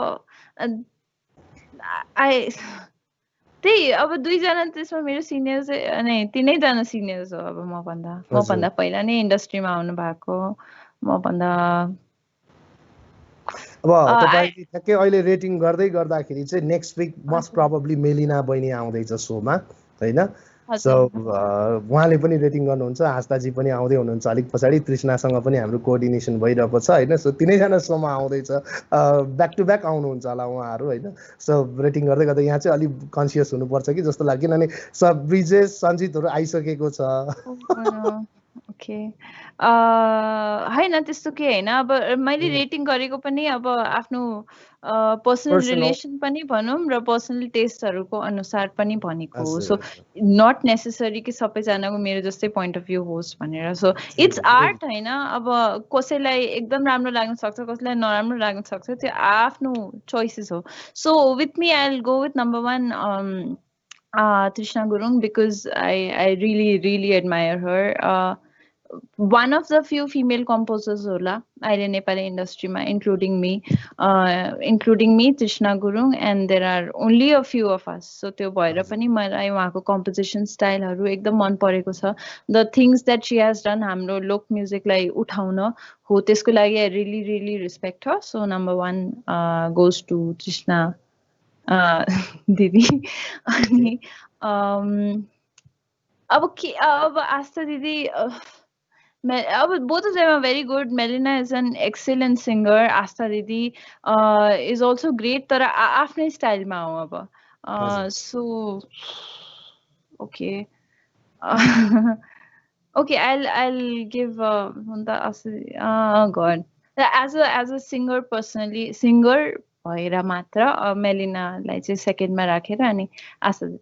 Speaker 3: त्यही अब दुईजना त्यसमा मेरो सिनियर्स नै तिनैजना सिनियर्स हो अब म भन्दा पहिला नै इन्डस्ट्रीमा आउनु भएको म भन्दा
Speaker 2: अब तपाईले ठ्याक्कै अहिले रेटिङ गर्दै गर्दाखेरि चाहिँ next week most probably Melina बहिनी आउँदैछ सोमा हैन सो उहाँले पनि रेटिङ गर्नुहुन्छ आस्थाजी पनि आउँदै हुनुहुन्छ अलिक पछाडि तृष्णासँग पनि हाम्रो कोअर्डिनेसन भइरहेको छ हैन सो तिनैजना सोमा आउँदैछ ब्याक टु ब्याक आउनुहुन्छ होला उहाँहरू हैन सो रेटिङ गर्दै गर्दै यहाँ चाहिँ अलिक कन्सियस हुनुपर्छ कि जस्तो लाग्यो किनभने सब ब्रिजेस सञ्जितहरू आइसकेको छ
Speaker 3: ओके हैन त्यस्तो के हैन अब मैले रेटिङ गरेको पनि अब आफ्नो पर्सनल रिलेसन पनि भनौँ र पर्सनल टेस्टहरूको अनुसार पनि भनेको हो सो नट नेसेसरी कि सबैजनाको मेरो जस्तै पोइन्ट अफ भ्यू होस् भनेर सो इट्स आर्ट हैन अब कसैलाई एकदम राम्रो लाग्न सक्छ कसैलाई नराम्रो लाग्न सक्छ त्यो आफ्नो चोइसेस हो so with me I will go with number 1 Trishna Gurung because I really admire her. One of the few female composers होला अहिले नेपाली इन्डस्ट्रीमा including me Trishna Gurung and there are only a few of us so त्यो भएर पनि मलाई उहाँको composition स्टाइलहरू एकदम मन परेको छ the things that she has done हाम्रो लोक म्युजिकलाई उठाउन हो त्यसको लागि I really respect her so number 1 goes to Trishna दिदी अनि अब आस्था दिदी both of them are very good. Melina is an excellent singer. Astha Didi is also great. Tara afne style ma ho aba. So okay. Okay, I'll give God as a singer personally singer bhayera matra Melina lai chai second ma rakhera ani Astha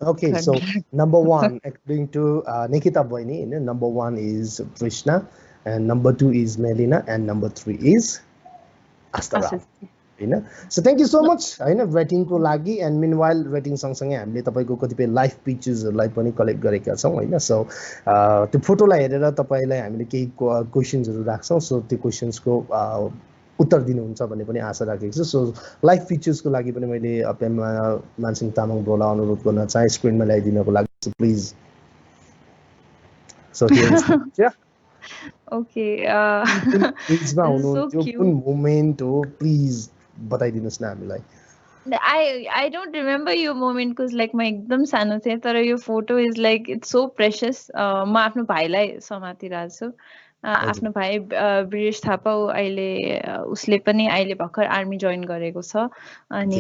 Speaker 2: Okay, so number 1 according to Nikita Boyni, number 1 is Trishna and number 2 is Melina and number 3 is Astha Rao. So thank you so much rating ko lagi and meanwhile rating सँगसँगै हामीले तपाईको कतिपय live पिचेसहरुलाई पनि collect गरेका छौं हैन so त्यो फोटोलाई हेरेर तपाईलाई हामीले केही क्वेशन्सहरु राख्छौं सो त्यो क्वेशन्सको उत्तर दिनुहुन्छ भन्ने पनि आशा राखेको छु सो लाइभ पिक्चर्सको लागि पनि मैले पेमा मानसिंह तामाङ ब्रोलाई अनुरोध गर्न चाहे स्क्रिनमा ल्याइदिनको लागि प्लिज सो
Speaker 3: ओके
Speaker 2: प्लिजमा हुनुहुन्छ कुन मोमेन्ट हो प्लिज बताइदिनुस् न हामीलाई
Speaker 3: I don't remember your moment because like my एकदम सानो थिए तर यो photo is like it's so precious म आफ्नो भाइलाई समातिरहेको छु आफ्नो भाइ ब्रिजेश थापा अहिले उसले पनि अहिले भर्खर आर्मी जोइन गरेको छ अनि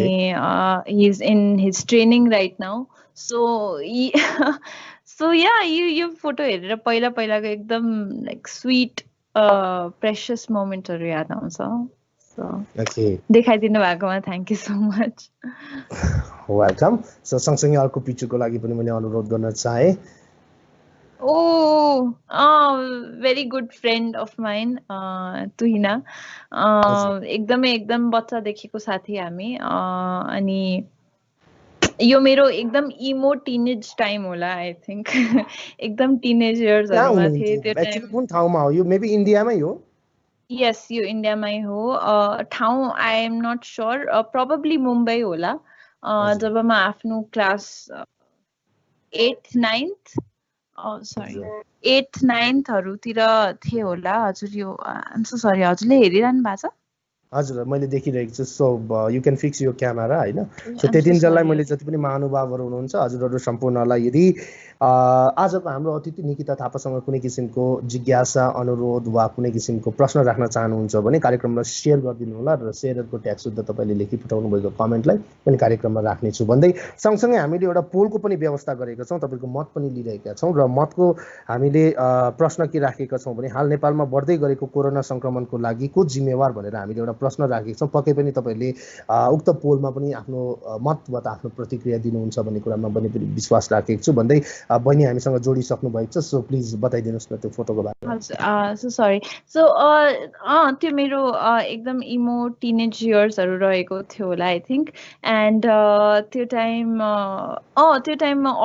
Speaker 3: he is in his training right now so yeah यो फोटो हेरेर पहिलाको एकदम लाइक स्वीट प्रेशियस मोमेन्टहरु याद आउँछ
Speaker 2: सो
Speaker 3: देखाइदिनु भएकोमा thank you so much
Speaker 2: welcome so सँगसँगै अर्को पिक्चरको लागि पनि मैले अनुरोध गर्न चाहे
Speaker 3: very good friend of mine Tuhina एकदम बच्चादेखिको साथी हामी अनि यो मेरो एकदम इमो टिनेज टाइम होला आई थिंक एकदम टिनेज इयर्सहरुमा थिए त्यो टाइम
Speaker 2: कुन ठाउँमा हो यो मेबी इन्डियामै हो
Speaker 3: यस यो इन्डियामै हो ठाउँ I am not sure probably Mumbai होला जब म आफ्नो class 8th 9th sorry 8th 9th हरुतिर थिए होला हजुर यो आइ एम सो सरी हजुरले हेरिरहनु भएको छ
Speaker 2: हजुर मैले देखिरहेको छु सो यु क्यान फिक्स यो क्यामेरा हैन सो त्यतिन्जेललाई मैले जति पनि महानुभावहरु हुनुहुन्छ हजुरहरु सम्पूर्णलाई यदि आजको हाम्रो अतिथि निकिता थापासँग कुनै किसिमको जिज्ञासा अनुरोध वा कुनै किसिमको प्रश्न राख्न चाहनुहुन्छ भने कार्यक्रमलाई शेयर गरिदिनु होला र शेयरको ट्याग शुद्ध तपाईले लेखि पठाउनु भएको कमेन्टलाई पनि कार्यक्रममा राख्ने छु भन्दै सँगसँगै हामीले एउटा पोलको पनि व्यवस्था गरेका छौं तपाईको मत पनि लिइरहेका छौं र मतको हामीले प्रश्न के राखेका छौं भने हाल नेपालमा बढ्दै गरेको कोरोना संक्रमणको लागि को जिम्मेवार भनेर हामीले एउटा प्रश्न राखेको छौँ। पक्कै पनि तपाईँहरूले उक्त पोलमा पनि आफ्नो मत वा त आफ्नो प्रतिक्रिया दिनुहुन्छ भन्ने कुरामा पनि विश्वास राखेको छु भन्दै बहिनी हामीसँग जोडिसक्नु भएको छ। सो प्लिज बताइदिनुहोस् न त्यो फोटोको बारेमा।
Speaker 3: So sorry. सो त्यो मेरो एकदम इमो टिनेज इयर्सहरू रहेको थियो होला आई थिङ्क। एन्ड त्यो टाइममा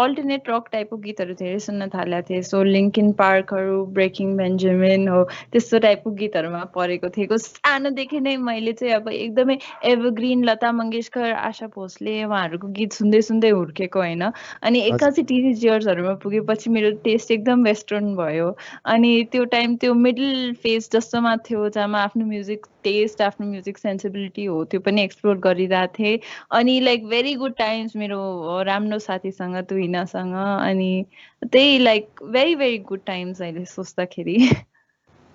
Speaker 3: अल्टरनेट रक टाइपको गीतहरू धेरै सुन्न थालेको थिएँ। सो लिङ्किन पार्कहरू, ब्रेकिङ बेन्जामिन हो त्यस्तो टाइपको गीतहरूमा परेको थिएको। सानोदेखि नै मैले चाहिँ अब एकदमै एभरग्रिन लता मङ्गेशकर, आशा भोसले उहाँहरूको गीत सुन्दै सुन्दै हुर्केको होइन। अनि एक्कासी टिनेज इयर्सहरूमा पुगेपछि मेरो टेस्ट एकदम वेस्टर्न भयो। अनि त्यो टाइम त्यो मिडल फेज जस्तोमा थियो जहाँमा आफ्नो म्युजिक टेस्ट, आफ्नो म्युजिक सेन्सिबिलिटी हो त्यो पनि एक्सप्लोर गरिरहेको थिएँ। अनि लाइक भेरी गुड टाइम्स मेरो राम्रो साथीसँग, तुहिनासँग। अनि त्यही like very very good times अहिले सोच्दाखेरि।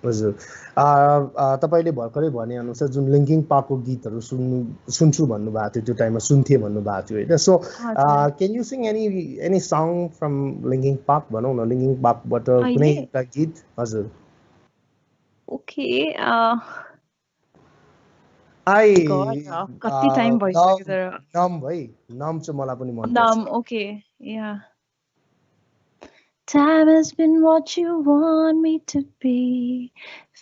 Speaker 2: हजुर, तपाईँले भर्खरै भनेअनुसार जुन लिङ्किन पार्कको गीतहरू सुन्छु भन्नुभएको थियो, त्यो टाइममा सुन्थेँ भन्नुभएको थियो होइन। So can you sing any song from Linkin Park भनौँ न, लिङ्किन पार्कबाट कुनै एउटा गीत? हजुर।
Speaker 3: ओके,
Speaker 2: कति
Speaker 3: टाइम भइसक्यो तर
Speaker 2: नम भाइ, नम चाहिँ मलाई पनि मन पर्छ।
Speaker 3: नम, okay, yeah. Time has been what you want me to be,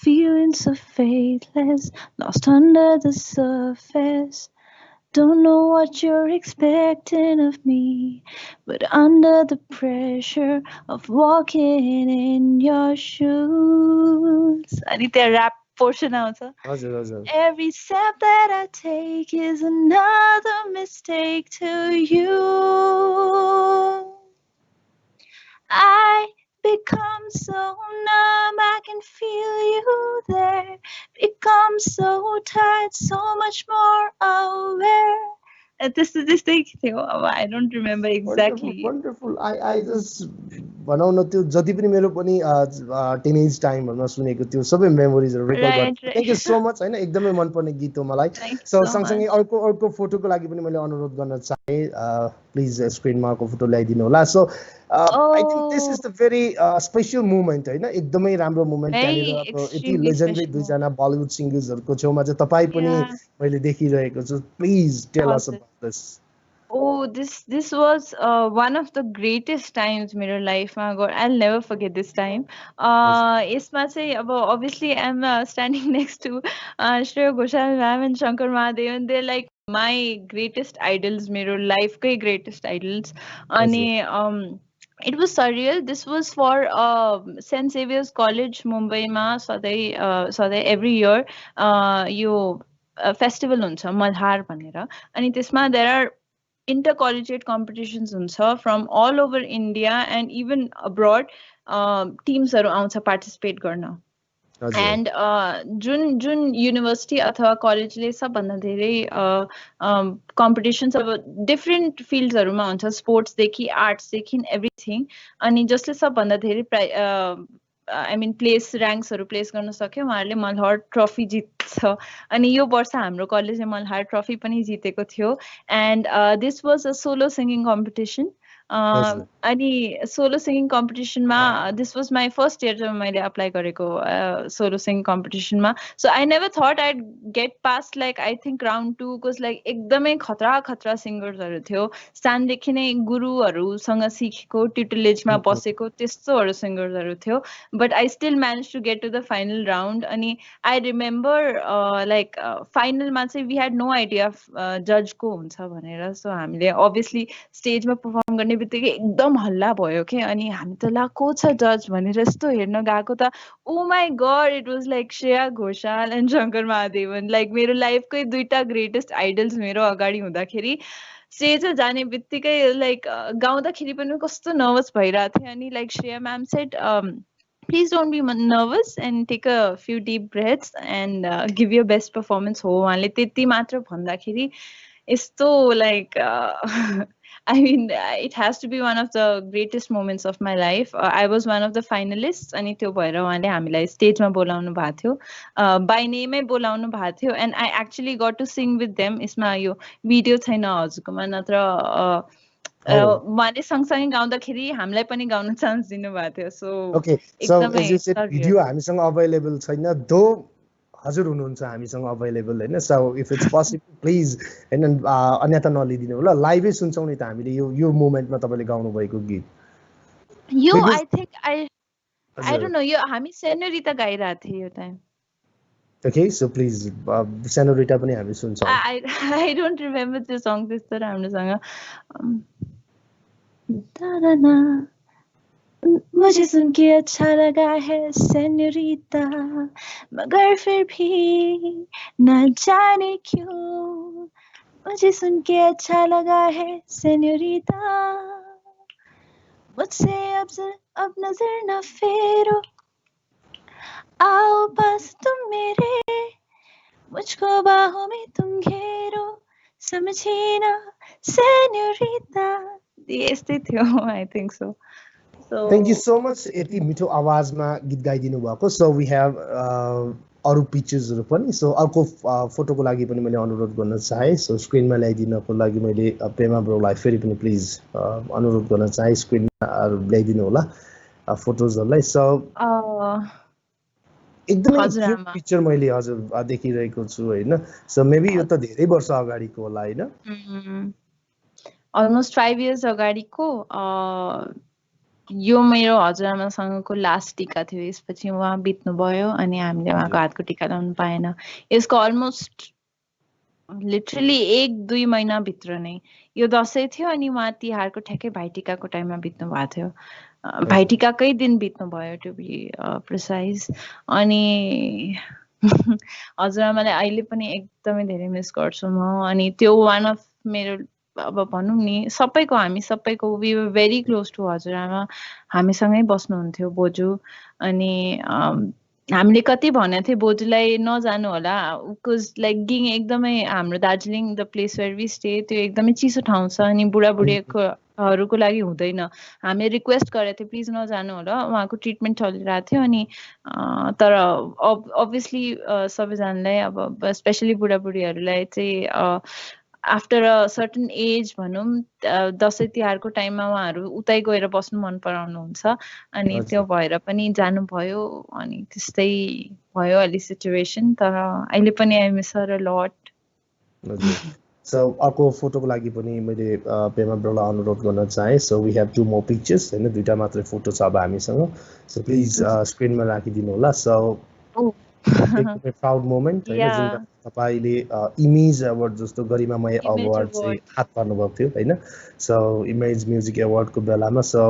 Speaker 3: feeling so faithless, lost under the surface. Don't know what you're expecting of me, but under the pressure of walking in your shoes. Ani त्यहाँ rap portion आउँछ.
Speaker 2: हजुर हजुर।
Speaker 3: Every step that I take is another mistake to you. I become so numb, I can feel you there. Become so tired, so much more aware. त्यस्तै थियो अब, I don't remember exactly.
Speaker 2: Wonderful. I just भनौँ न त्यो जति पनि मेरो पनि टिनेज टाइमहरूमा सुनेको त्यो सबै मेमोरिजहरू रिकल गर्छु। थ्याङ्क यू सो मच होइन, एकदमै मनपर्ने गीत हो मलाई। सो सँगसँगै अर्को फोटोको लागि पनि मैले अनुरोध गर्न चाहेँ, प्लिज स्क्रिनमा अर्को फोटो ल्याइदिनु होला। So I think this is the very special moment होइन, एकदमै राम्रो मुमेन्ट। त्यहाँनिर अब यति लेजेन्डरी दुईजना बलिउड सिङ्गर्सहरूको छेउमा चाहिँ तपाईँ पनि मैले देखिरहेको छु। Please tell us about this.
Speaker 3: Oh, this was one of the greatest times मेरो लाइफमा. I'll never forget this time. यसमा चाहिँ अब obviously I'm standing next to Shreya Ghoshal ma'am and Shankar Mahadevan. They're like my greatest idols, मेरो लाइफकै greatest idols. अनि it was surreal. This was for St. Xavier's College मुम्बईमा सधैँ every year यो festival हुन्छ मल्हार भनेर. अनि त्यसमा there are intercollegiate competitions हुन्छ from all over India and even abroad. Teamsहरू आउँछ participate गर्न. And जुन युनिभर्सिटी अथवा कलेजले सबभन्दा धेरै कम्पिटिसन्स अब डिफ्रेन्ट फिल्ड्सहरूमा हुन्छ, स्पोर्ट्सदेखि आर्ट्सदेखि एभ्रिथिङ. अनि जसले सबभन्दा धेरै आई मिन प्लेस ऱ्याङ्क्सहरू प्लेस गर्न सक्यो उहाँहरूले मल्हार ट्रफी जित्छ. अनि यो वर्ष हाम्रो कलेजले मल्हार ट्रफी पनि जितेको थियो. And this was a solo singing competition. अनि सोलो सिङ्गिङ कम्पिटिसनमा this was my first year जब मैले अप्लाई गरेको सोलो सिङ्गिङ कम्पिटिसनमा. So I never thought I'd get past like I think round 2 cause like एकदमै खतरा सिङ्गर्सहरू थियो. सानदेखि नै गुरुहरूसँग सिकेको, ट्युटलेजमा बसेको त्यस्तोहरू सिङ्गर्सहरू थियो. But I still manage to get to the final round. अनि आई रिमेम्बर लाइक फाइनलमा चाहिँ वी ह्याड नो आइडिया जज को हुन्छ भनेर. सो हामीले अभियसली स्टेजमा पर्फर्म गर्ने बित्तिकै एकदम हल्ला भयो कि. अनि हामी त ला को छ जज भनेर यस्तो हेर्न गएको त oh my god, it was like Shreya Ghoshal and Shankar Mahadevan. Like मेरो लाइफकै दुईटा ग्रेटेस्ट आइडल्स मेरो अगाडि हुँदाखेरि स्टेजमा जाने बित्तिकै लाइक गाउँदाखेरि पनि कस्तो नर्भस भइरहेको थिएँ. अनि like Shreya ma'am shed please don't be nervous and take a few deep breaths and give your best performance. हो उहाँले त्यति मात्र भन्दाखेरि यस्तो like I mean, it has to be one of the greatest moments of my life. I was one of the finalists. अनि त्यो भएर उहाँले हामीलाई स्टेजमा बोलाउनु भएको थियो, बाई नेमै बोलाउनु भएको थियो. And I actually got to sing with them. यसमा यो भिडियो छैन हजुरकोमा, नत्र उहाँले सँगसँगै गाउँदाखेरि हामीलाई पनि गाउन चान्स दिनुभएको थियो. सो
Speaker 2: भिडियो हामीसँग अभाइलेबल छैन, दो हजुर हुनुहुन्छ हामीसँग अभाइलेबल हैन so if it's possible please हैन अन्यथा नलिदिनु होला लाइभै सुन्छौँ नि त हामीले यो मोमेन्टमा तपाईँले गाउनु भएको गीत
Speaker 3: यो
Speaker 2: Because-
Speaker 3: I think I don't know यो हामी सेनोरिता गाइरहेको थियौँ यो time
Speaker 2: okay so please senorita पनि हामी सुन्छौँ
Speaker 3: I don't remember the song त्यस्तो राम्रोसँग Da-da-da. मुझे सुन के अच्छा लगा है सेन्योरिता मगर फिर भी न जाने क्यों मुझे सुन के अच्छा लगा है सेन्योरिता मुझसे अब नजर न फेरो आओ पास तुम मेरे मुझको बाहों में तुम घेरो समझे ना सेन्योरिता यस्तै थियो I think so
Speaker 2: thank you so much यति मिठो आवाजमा गीत गाइदिनु भएको सो वी हेभ अरू पिक्चर्सहरू पनि सो अर्को फोटोको लागि पनि मैले अनुरोध गर्न चाहेँ सो स्क्रिनमा ल्याइदिनको लागि मैले पेमा ब्रोलाई फेरि पनि प्लिज अनुरोध गर्न चाहेँ स्क्रिनमा ल्याइदिनु होला फोटोजहरूलाई सो एकदमै क्युट पिक्चर मैले हजुर देखिरहेको छु होइन सो मेबी यो त धेरै वर्ष अगाडिको होला होइन
Speaker 3: अलमोस्ट 5 years अगाडिको यो मेरो हजुरआमासँगको लास्ट टिका थियो यसपछि उहाँ बित्नुभयो अनि हामीले उहाँको हातको टिका लाउनु पाएन यसको अलमोस्ट लिटरली 1-2 महिनाभित्र नै यो दसैँ थियो अनि उहाँ तिहारको ठ्याक्कै भाइटिकाको टाइममा बित्नु भएको थियो भाइटिकाकै दिन बित्नुभयो टु बी प्रिसाइज अनि हजुरआमाले अहिले पनि एकदमै धेरै मिस गर्छु म अनि त्यो वान अफ मेरो अब भनौँ नि सबैको हामी सबैको we were very close to हजुरआमा हामीसँगै बस्नुहुन्थ्यो बोजू अनि हामीले कति भनेको थियो बोजूलाई नजानु होला बिकज लाइक गिङ एकदमै हाम्रो Darjeeling the place where we stay त्यो एकदमै चिसो ठाउँ छ अनि बुढाबुढीहरूको लागि हुँदैन हामीले रिक्वेस्ट गरेको थियो प्लिज नजानु होला उहाँको ट्रिटमेन्ट चलिरहेको थियो अनि तर अभियसली सबैजनालाई अब स्पेसली बुढाबुढीहरूलाई चाहिँ आफ्टर अ सर्टन एज भनौँ दसैँ तिहारको टाइममा उहाँहरू उतै गएर बस्नु मन पराउनुहुन्छ अनि त्यो भएर पनि जानुभयो अनि त्यस्तै भयो अलि सिचुएसन तर अहिले पनि I miss her a lot
Speaker 2: so अर्को फोटोको लागि पनि मैले पेमा ब्रोलाई अनुरोध गर्न चाहेँ so we have 2 more pictures होइन 2टा मात्रै फोटो छ अब हामीसँग सो प्लिज स्क्रिनमा राखिदिनु होला सो एकदमै प्राउड मोमेन्ट होइन जुन तपाईँले इमेज अवार्ड जस्तो गरिमामय अवार्ड चाहिँ हात पार्नुभएको थियो होइन सो इमेज म्युजिक एवार्डको बेलामा सो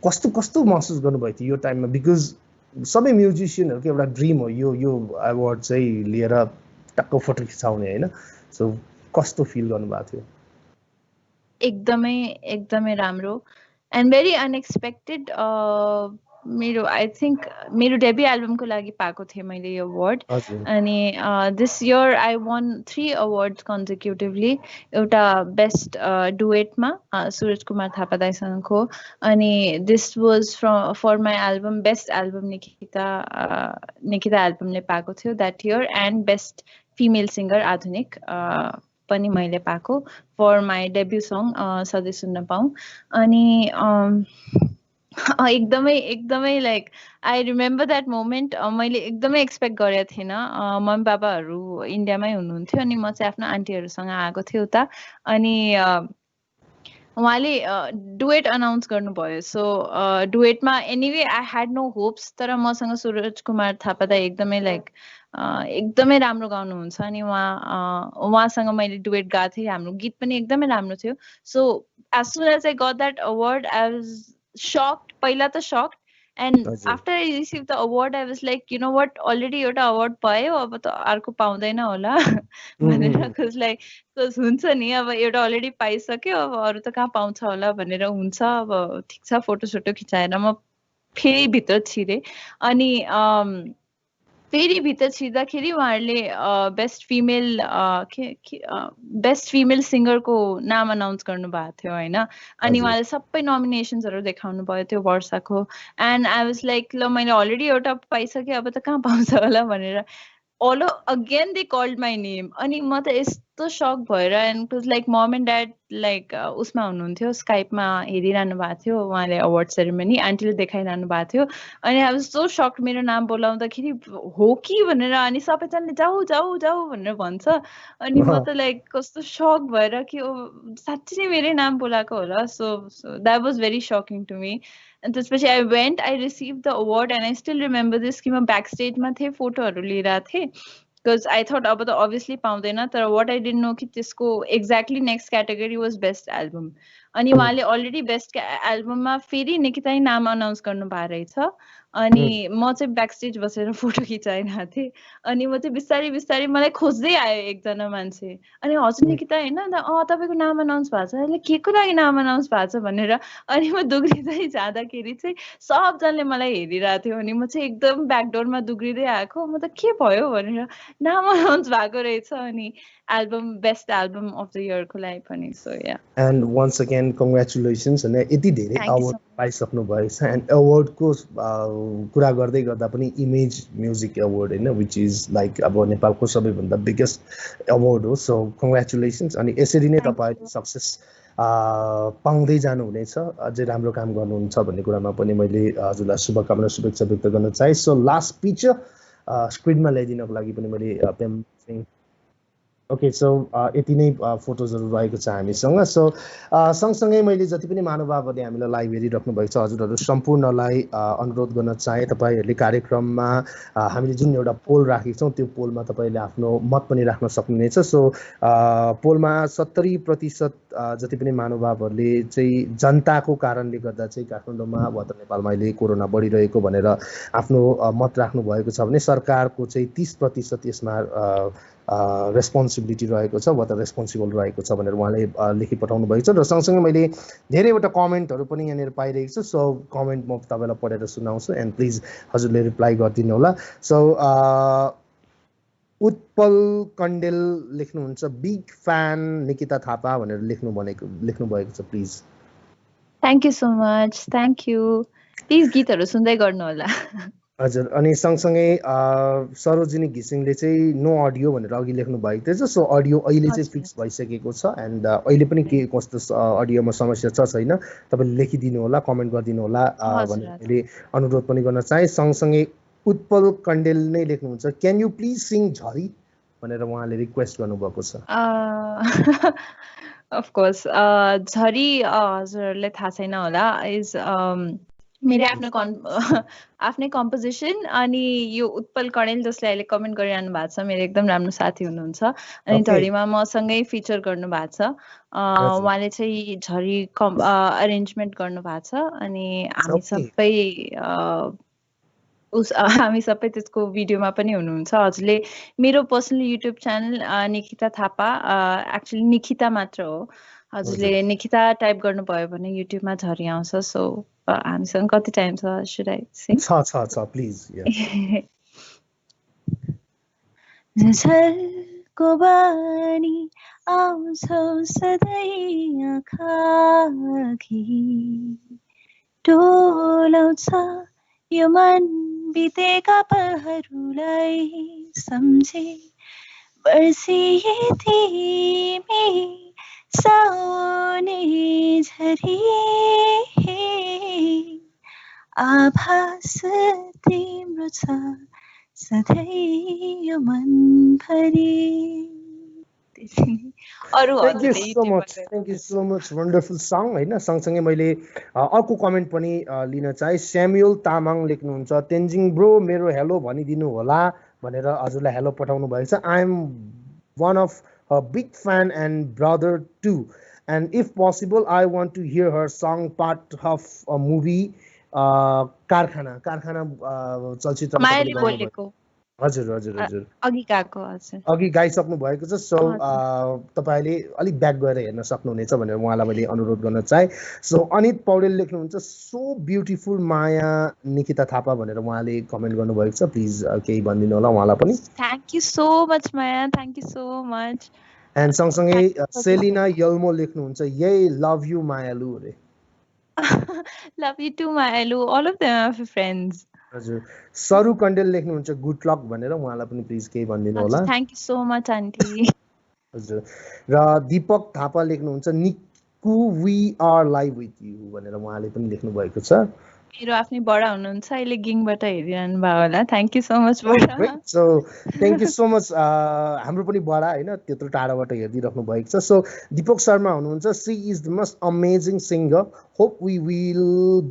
Speaker 2: कस्तो कस्तो महसुस गर्नुभएको थियो यो टाइममा बिकज सबै म्युजिसियनहरूको एउटा ड्रिम हो यो अवार्ड चाहिँ लिएर टक्क फोटो खिचाउने होइन सो कस्तो फिल गर्नुभएको थियो
Speaker 3: एकदमै एकदमै राम्रो एन्ड भेरी अनएक्सपेक्टेड मेरो आई थिंक मेरो डेब्यू एल्बमको लागि पाएको थिएँ मैले यो अवार्ड अनि this year I won 3 awards consecutively एउटा बेस्ट डुएटमा सूरज कुमार थापा दाइसँगको अनि this was for my album best album Nikita एल्बमले पाएको थियो that year and best female singer आधुनिक पनि मैले पाएको फर माई डेब्यू सङ सधैँ सुन्न पाऊँ अनि एकदमै एकदमै like I remember that moment मैले एकदमै एक्सपेक्ट गरेको थिएन मम्मी बाबाहरू इन्डियामै हुनुहुन्थ्यो अनि म चाहिँ आफ्नो आन्टीहरूसँग आएको थिएँ उता अनि उहाँले डुएट अनाउन्स गर्नुभयो सो डुएटमा anyway I had no hopes तर मसँग सूरज कुमार थापा दाइ एकदमै लाइक एकदमै राम्रो गाउनुहुन्छ अनि उहाँसँग मैले डुएट गाएको थिएँ हाम्रो गीत पनि एकदमै राम्रो थियो so as soon as I got that award I was shocked पहिला त shocked and after I received the award I was like you know what already एउटा award पायो अब त अर्को पाउँदैन होला भनेर cuz like cuz हुन्छ नि अब एउटा अलरेडी पाइसक्यो अब अरु त कहाँ पाउँछ होला भनेर हुन्छ अब ठीक छ फोटो सोटो खिचाएर म फेरि भित्र छिरे अनि फेरि भित्र छिर्दाखेरि उहाँहरूले बेस्ट फिमेल सिङ्गरको नाम अनाउन्स गर्नुभएको थियो होइन अनि उहाँले सबै नोमिनेसन्सहरू देखाउनु भयो त्यो वर्षको एन्ड आई वाज लाइक ल मैले अलरेडी एउटा पाइसकेँ अब त कहाँ पाउँछ होला भनेर again they called my name अनि म त यस्तो कस्तो सक भएर and it was like mum and dad like उसमा हुनुहुन्थ्यो स्काइपमा हेरिरहनु भएको थियो उहाँले अवार्ड सेरेमनी आन्टीले देखाइरहनु भएको थियो अनि आई वाज सो सक्ड मेरो नाम बोलाउँदाखेरि हो कि भनेर अनि सबैजनाले जाऊ जाऊ जाऊ भनेर भन्छ अनि म त लाइक कस्तो सक भएर कि साँच्चै नै मेरै नाम बोलाएको होला so that was very shocking to me अनि त्यसपछि I went I receive the award and I still remember this कि म ब्याक स्टेजमा थिएँ फोटोहरू लिइरहेको थिएँ बिकज आई थट अब त अभियसली पाउँदैन तर वाट आई डिन्ट नो कि त्यसको exactly next category was best album अनि उहाँले अलरेडी बेस्ट एल्बममा फेरि निकितै नाम अनाउन्स गर्नु भएको रहेछ अनि म चाहिँ ब्याक स्टेज बसेर फोटो खिचाइरहेको थिएँ अनि म चाहिँ बिस्तारै बिस्तारै मलाई खोज्दै आयो एकजना मान्छे अनि हजुर निकिता होइन तपाईँको नाम अनाउन्स भएको छ अहिले के को लागि नाम अनाउन्स भएको छ भनेर अनि म दुग्रिँदै जाँदाखेरि चाहिँ सबजनाले मलाई हेरिरहेको थियो अनि म चाहिँ एकदम ब्याकडोरमा दुग्रिँदै आएको म त के भयो भनेर नाम अनाउन्स भएको रहेछ अनि album best album of the इयरको लागि पनि so yeah
Speaker 2: and once again congratulations होइन यति धेरै अवार्ड पाइसक्नु भएछ एन्ड अवार्डको कुरा गर्दै गर्दा पनि इमेज म्युजिक अवार्ड होइन विच इज लाइक अब नेपालको सबैभन्दा बिगेस्ट अवार्ड हो सो कङ्ग्रेचुलेसन्स अनि यसरी नै तपाईँ सक्सेस पाउँदै जानुहुनेछ अझै राम्रो काम गर्नुहुन्छ भन्ने कुरामा पनि मैले हजुरलाई शुभकामना शुभेच्छा व्यक्त गर्न चाहे सो लास्ट पिक्चर स्क्रिनमा ल्याइदिनको लागि पनि मैले पेम सिंह ओके सो यति नै फोटोजहरू रहेको छ हामीसँग सो सँगसँगै मैले जति पनि महानुभावहरूले हामीलाई लाइभ हेरिराख्नु भएको छ हजुरहरू सम्पूर्णलाई अनुरोध गर्न चाहे तपाईँहरूले कार्यक्रममा हामीले जुन एउटा पोल राखेको छौँ त्यो पोलमा तपाईँले आफ्नो मत पनि राख्न सक्नुहुनेछ सो पोलमा 70% जति पनि महानुभावहरूले चाहिँ जनताको कारणले गर्दा चाहिँ काठमाडौँमा वा त नेपालमा अहिले कोरोना बढिरहेको भनेर आफ्नो मत राख्नु भएको छ भने सरकारको चाहिँ 30% यसमा रेस्पोन्सिबिलिटी रहेको छ वा त रेस्पोन्सिबल रहेको छ भनेर उहाँले लेखी पठाउनु भएको छ र सँगसँगै मैले धेरैवटा कमेन्टहरू पनि यहाँनिर पाइरहेको छु सो कमेन्ट म तपाईँलाई पढेर सुनाउँछु एन्ड प्लिज हजुरले रिप्लाई गरिदिनु होला सो उत्पल कण्डेल लेख्नुहुन्छ बिग फ्यान निकिता थापा भनेर लेख्नु भएको छ please
Speaker 3: thank you so much thank you please गीतहरू सुन्दै गर्नु होला
Speaker 2: हजुर अनि सँगसँगै सरोजिनी घिसिङले चाहिँ नो अडियो भनेर अघि लेख्नु भएको थिएछ सो अडियो अहिले चाहिँ फिक्स भइसकेको छ एन्ड अहिले पनि के कस्तो अडियोमा समस्या छ छैन तपाईँले लेखिदिनु होला कमेन्ट गरिदिनु होला भनेर मैले अनुरोध पनि गर्न चाहे सँगसँगै उत्पल कण्डेल नै लेख्नुहुन्छ क्यान यु प्लिज सिङ झरी भनेर उहाँले रिक्वेस्ट गर्नुभएको छ
Speaker 3: अफकोर्स झरी हजुरहरूलाई थाहा छैन होला इज मेरो आफ्नै कम्पोजिसन अनि यो उत्पल कणेल जसले अहिले कमेन्ट गरिरहनु भएको छ मेरो एकदम राम्रो साथी हुनुहुन्छ अनि झरीमा मसँगै फिचर गर्नु भएको छ उहाँले चाहिँ झरी अरेन्जमेन्ट गर्नु भएको छ अनि हामी सबै त्यसको भिडियोमा पनि हुनुहुन्छ हजुरले मेरो personal YouTube channel Nikita Thapa actually Nikita मात्र हो हजुरले निकिता टाइप गर्नुभयो भने युट्युबमा झरी आउँछ सो हामीसँग कति टाइम छ शुड आई सिङ
Speaker 2: छ प्लिज
Speaker 3: झलको बानी आउँछौ सधैँ आँखाघि डोलाउँछ यो मन बितेका पलहरूलाई सम्झे बर्सिए तिमी साउने झरी आभास तिम्रो छ सधैँ यो मनभरि
Speaker 2: thank you so much wonderful song होइन सँगसँगै मैले अर्को कमेन्ट पनि लिन चाहे स्याम्युल तामाङ लेख्नुहुन्छ तेन्जिङ ब्रो मेरो हेलो भनिदिनु होला भनेर हजुरलाई हेलो पठाउनु भएको छ I am one of a big fan and brother too and if possible I want to hear her song part of a movie कारखाना चलचित्र हजुर अघि गाइसक्नु भएको छ सो तपाईले अलिक ब्याक गएर हेर्न सक्नुहुनेछ भनेर उहाँलाई मैले अनुरोध गर्न चाहे सो अनित पौडेल लेख्नुहुन्छ सो ब्युटिफुल माया निकिता थापा भनेर उहाँले कमेन्ट गर्नुभएको छ प्लिज केही भनिदिनु होला उहाँलाई पनि
Speaker 3: थ्याङ्क यू सो मच माया thank you so much
Speaker 2: and सँगसँगै सेलिना यल्मो लेख्नुहुन्छ यही लभ यु मायालु रे
Speaker 3: लभ यु टु मायालु all of them are friends
Speaker 2: हजुर सरू कण्डेल लेख्नुहुन्छ गुड लक भनेर उहाँलाई पनि प्लिज केही भनिदिनु होला
Speaker 3: thank you so much aunty
Speaker 2: हजुर र दीपक थापा लेख्नुहुन्छ Niku we are live with you भनेर उहाँले पनि लेख्नु भएको छ
Speaker 3: मेरो आफ्नै बडा हुनुहुन्छ अहिले गिङबाट हेरिरहनु भयो होला थ्याङ्क यू सो मच बडा
Speaker 2: Great. So thank you so much. हाम्रो पनि बडा होइन त्यत्रो टाढाबाट हेरिदिइराख्नु भएको छ सो दीपक शर्मा हुनुहुन्छ she is the most amazing singer hope we will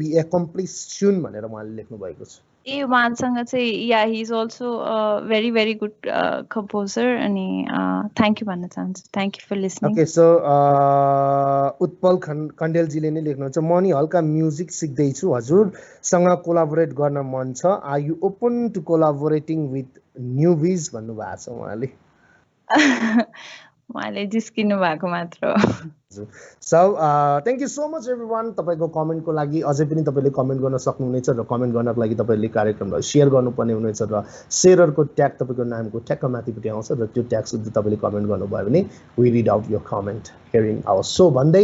Speaker 2: be accomplished soon भनेर उहाँले लेख्नु भएको छ
Speaker 3: ए उहाँसँग चाहिँ yeah he is also very very good composer अनि थ्याङ्क यू भन्न चाहन्छु thank you for listening
Speaker 2: okay so Utpal कण्डेलजीले नै लेख्नुहुन्छ म नि हल्का म्युजिक सिक्दैछु हजुरसँग कोलाबोरेट गर्न मन छ are you open to collaborating with newbies भन्नुभएको छ उहाँले
Speaker 3: उहाँले जिस्किनु भएको मात्र
Speaker 2: so thank you so much everyone तपाईँको कमेन्टको लागि अझै पनि तपाईँले कमेन्ट गर्न सक्नुहुनेछ र कमेन्ट गर्नको लागि तपाईँले कार्यक्रमलाई सेयर गर्नुपर्ने हुनेछ र सेयररको ट्याग तपाईँको नामको ठ्याक्क माथिपट्टि आउँछ र त्यो ट्याग सुधि तपाईँले कमेन्ट गर्नुभयो भने we read out your comment hearing our so भन्दै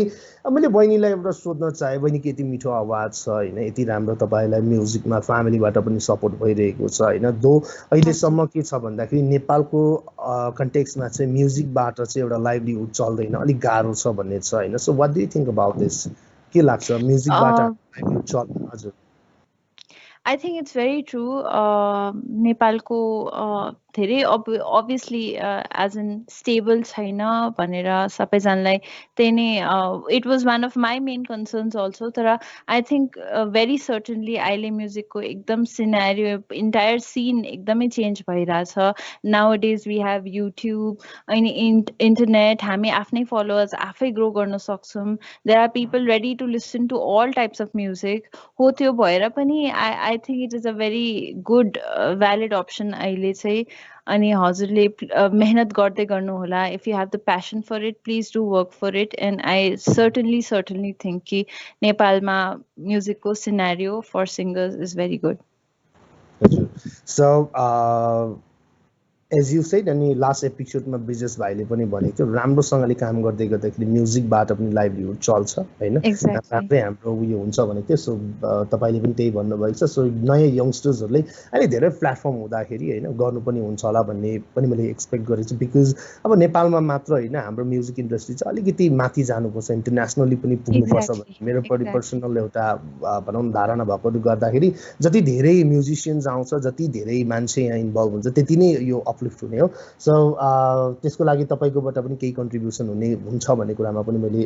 Speaker 2: मैले बहिनीलाई एउटा सोध्न चाहेँ बहिनीको यति मिठो आवाज छ होइन यति राम्रो तपाईँलाई म्युजिकमा फ्यामिलीबाट पनि सपोर्ट भइरहेको छ होइन दो अहिलेसम्म के छ भन्दाखेरि नेपालको कन्टेक्समा चाहिँ म्युजिकबाट चाहिँ एउटा लाइभलीहुड चल्दैन अलिक गाह्रो छ भन्ने छ होइन so what do you think about this के लाग्छ म्युजिकबाट लाइभलीहुड चल्दैन हजुर
Speaker 3: I think it's very true नेपालको धेरै अभियसली एज एन स्टेबल छैन भनेर सबैजनालाई त्यही नै it was one of my main concerns also तर आई थिङ्क भेरी सर्टनली अहिले म्युजिकको एकदम सिनेरियो इन्टायर सिन एकदमै चेन्ज भइरहेछ nowadays we have YouTube अनि इन्टरनेट हामी आफ्नै फलोवर्स आफै ग्रो गर्न सक्छौँ there are people ready to listen to all types of music हो त्यो भएर पनि I think it is a very good valid option अहिले चाहिँ अनि हजुरले मेहनत गर्दै गर्नुहोला if you have the passion for it please do work for it and I certainly think कि नेपालमा म्युजिकको scenario for singers is very good
Speaker 2: so as you said अनि लास्ट एपिसोडमा ब्रिजेश भाइले पनि भनेको थियो राम्रोसँगले काम गर्दै गर्दाखेरि म्युजिकबाट पनि लाइभलीहुड चल्छ होइन राम्रै हाम्रो उयो हुन्छ भनेको थियो सो तपाईँले पनि त्यही भन्नुभएको छ सो नयाँ यङ्स्टर्सहरूले अहिले धेरै प्लेटफर्म हुँदाखेरि होइन गर्नु पनि हुन्छ होला भन्ने पनि मैले एक्सपेक्ट गरेको छु बिकज अब नेपालमा मात्र होइन हाम्रो म्युजिक इन्डस्ट्री चाहिँ अलिकति माथि जानुपर्छ इन्टरनेसनली पनि पुग्नुपर्छ भन्ने मेरो पनि पर्सनल एउटा भनौँ धारणा भएकोले गर्दाखेरि जति धेरै म्युजिसियन्स आउँछ जति धेरै मान्छे यहाँ इन्भल्भ हुन्छ त्यति नै यो अपलिफ्ट हुने हो सो त्यसको लागि तपाईँकोबाट पनि केही कन्ट्रिब्युसन हुन्छ भन्ने कुरामा पनि मैले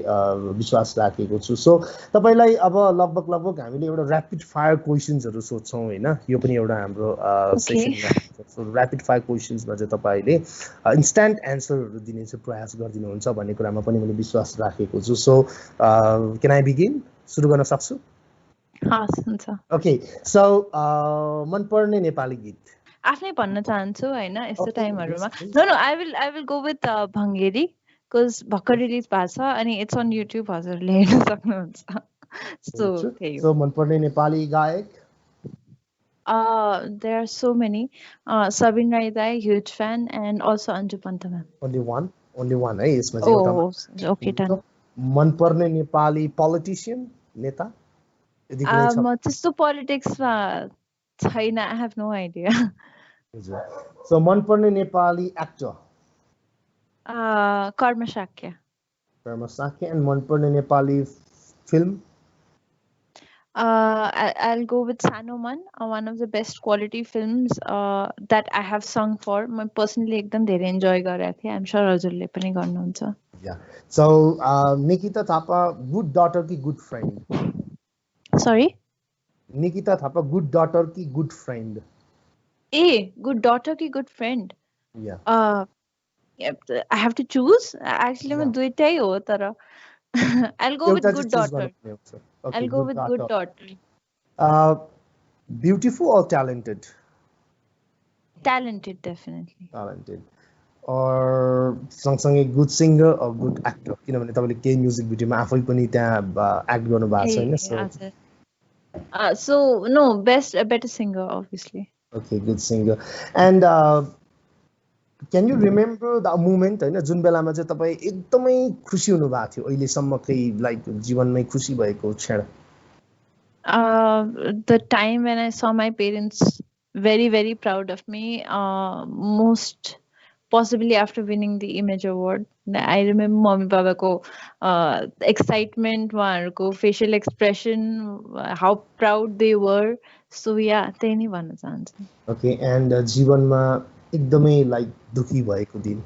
Speaker 2: विश्वास राखेको छु सो तपाईँलाई अब लगभग हामीले एउटा ऱ्यापिड फायर क्वेसन्सहरू सोध्छौँ होइन यो पनि एउटा हाम्रो सेसन सो ऱ्यापिड फायर क्वेसन्समा चाहिँ तपाईँले इन्स्ट्यान्ट एन्सरहरू दिने चाहिँ प्रयास गरिदिनुहुन्छ भन्ने कुरामा पनि मैले विश्वास राखेको छु सो क्यान आई बिगिन सुरु गर्न सक्छु ओके सो मनपर्ने नेपाली गीत
Speaker 3: आफ्नै भन्न चाहन्छु होइन यस्तो टाइमहरुमा no I will go with Bhangeri because भर्खर रिलिज भएको छ अनि इट्स अन युट्युब हजुरले हेर्न सक्नुहुन्छ
Speaker 2: सो मनपर्ने नेपाली गायक
Speaker 3: there are so many Sabin Rai Dai huge fan and also Anju Panta ma'am
Speaker 2: only one है यसमा चाहिँ
Speaker 3: okay done
Speaker 2: मनपर्ने नेपाली पोलिटिशियन नेता यदि कुनै छ
Speaker 3: म त्यस्तो पोलिटिक्समा छैन I have no idea
Speaker 2: so मनपर्ने नेपाली एक्टर
Speaker 3: कर्म साक्य
Speaker 2: and मनपर्ने Nepali film
Speaker 3: I'll go with Sanoman, one of the best quality films that I have sung for. I personally एकदम धेरै enjoy गरेको थिएँ. I'm sure हजुरले पनि गर्नुहुन्छ.
Speaker 2: Yeah. So Nikita Thapa, good daughter ki good friend.
Speaker 3: Sorry?
Speaker 2: Nikita Thapa, good daughter ki good friend.
Speaker 3: Good daughter ki good friend.
Speaker 2: Yeah.
Speaker 3: I have to choose. Actually, मैं दुईटै हो तर. I'll go with good daughter. Okay, I'll go with good daughter.
Speaker 2: Beautiful or talented?
Speaker 3: Talented, definitely.
Speaker 2: Talented. Or सँगसँगै good singer or good actor? किनभने तपाईले केही music भिडियोमा आफै पनि त्यहाँ एक्ट गर्नु भएको छ हैन
Speaker 3: so no better singer obviously.
Speaker 2: Okay, good singer. And can you remember the moment हैन जुन बेलामा चाहिँ तपाई एकदमै खुशी हुनु भएको थियो अहिलेसम्मकै लाइक जीवनमै खुशी भएको क्षण
Speaker 3: the time when I saw my parents very very proud of me most possibly after winning the Image Award. I remember mommy baba ko excitement, uहाँहरुको facial expression, how proud they were. So yeah, त्यही नै भन्न चाहन्छु.
Speaker 2: Okay and जीवनमा एकदमै like दुखी भएको दिन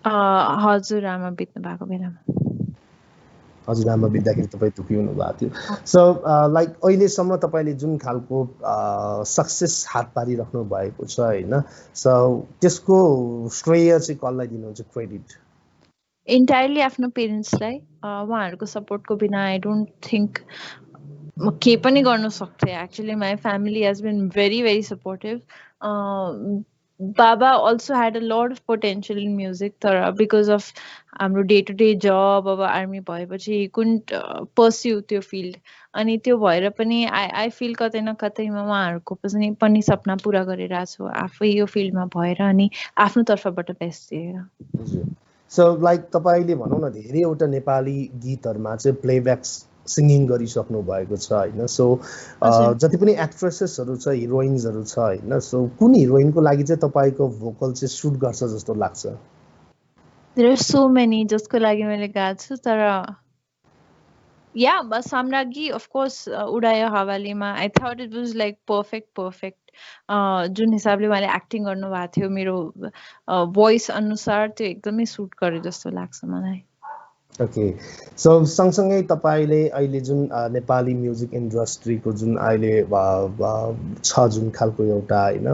Speaker 3: हजुरआमा बित्नु भएको बेलामा.
Speaker 2: हजुरआमा बित्दाखेरि तपाईँ दुखी हुनुभएको थियो. सो लाइक अहिलेसम्म तपाईँले जुन खालको सक्सेस हात पारिराख्नु भएको छ होइन, सो त्यसको श्रेय चाहिँ कसलाई दिनुहुन्छ, क्रेडिट?
Speaker 3: इन्टायरली आफ्नो पेरेन्ट्सलाई. उहाँहरूको सपोर्टको बिना आई डोन्ट थिङ्क म के पनि गर्न सक्थेँ. Actually my family has been very very supportive. Baba also had a lot of potential in music, because of हाम्रो डे टु डे जब अब आर्मी भएपछि he couldn't pursue त्यो फिल्ड. अनि त्यो भएर पनि आई फिल कतै न कतैमा उहाँहरूको पनि सपना पुरा गरिरहेको छु आफै यो फिल्डमा भएर अनि आफ्नो तर्फबाट बेस्ट दिएर.
Speaker 2: सो लाइक तपाईँले भनौँ न धेरैवटा नेपाली गीतहरूमा चाहिँ प्लेब्याक सिङ्गिङ गरिसक्नु भएको छ होइन. सो जति पनि एक्ट्रेसेसहरू छ, हिरोइन्सहरू छ होइन, सो कुन हिरोइनको लागि चाहिँ तपाईँको भोकल चाहिँ सुट गर्छ जस्तो लाग्छ?
Speaker 3: There are so many जसको लागि मैले गाएको छु. तर yeah, साम्राज्ञी of course उडायो हावालीमा I thought it was like perfect. जुन हिसाबले उहाँले एक्टिङ गर्नु भएको थियो मेरो भोइस अनुसार त्यो एकदमै सुट गरे जस्तो लाग्छ मलाई.
Speaker 2: ओके. सो सँगसँगै तपाईँले अहिले जुन नेपाली म्युजिक इन्डस्ट्रीको जुन अहिले छ जुन खालको एउटा होइन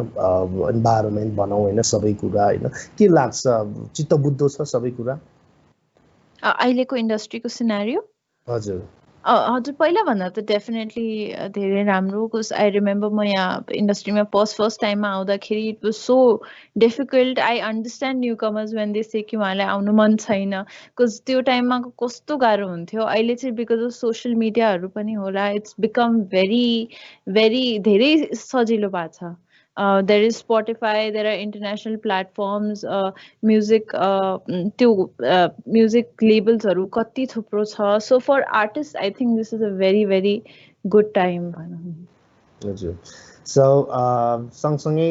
Speaker 2: इन्भाइरोमेन्ट भनौँ होइन, सबै कुरा होइन, के लाग्छ, चित्त बुझ्दो छ सबै कुरा
Speaker 3: अहिलेको इन्डस्ट्रीको सिनारियो?
Speaker 2: हजुर
Speaker 3: हजुर पहिलाभन्दा त डेफिनेटली धेरै राम्रो. बिकज आई रिमेम्बर म यहाँ इन्डस्ट्रीमा फर्स्ट टाइममा आउँदाखेरि it was so difficult. I understand newcomers when they say कि उहाँलाई आउनु मन छैन. बिकज त्यो टाइममा कस्तो गाह्रो हुन्थ्यो. अहिले चाहिँ बिकज अफ सोसियल मिडियाहरू पनि होला इट्स बिकम भेरी भेरी धेरै सजिलो भएको छ. There is Spotify, there are international platforms, music, music labels haru kati thupro cha. So for artists, I think this is a very, very good time.
Speaker 2: हजुर. So सँगसँगै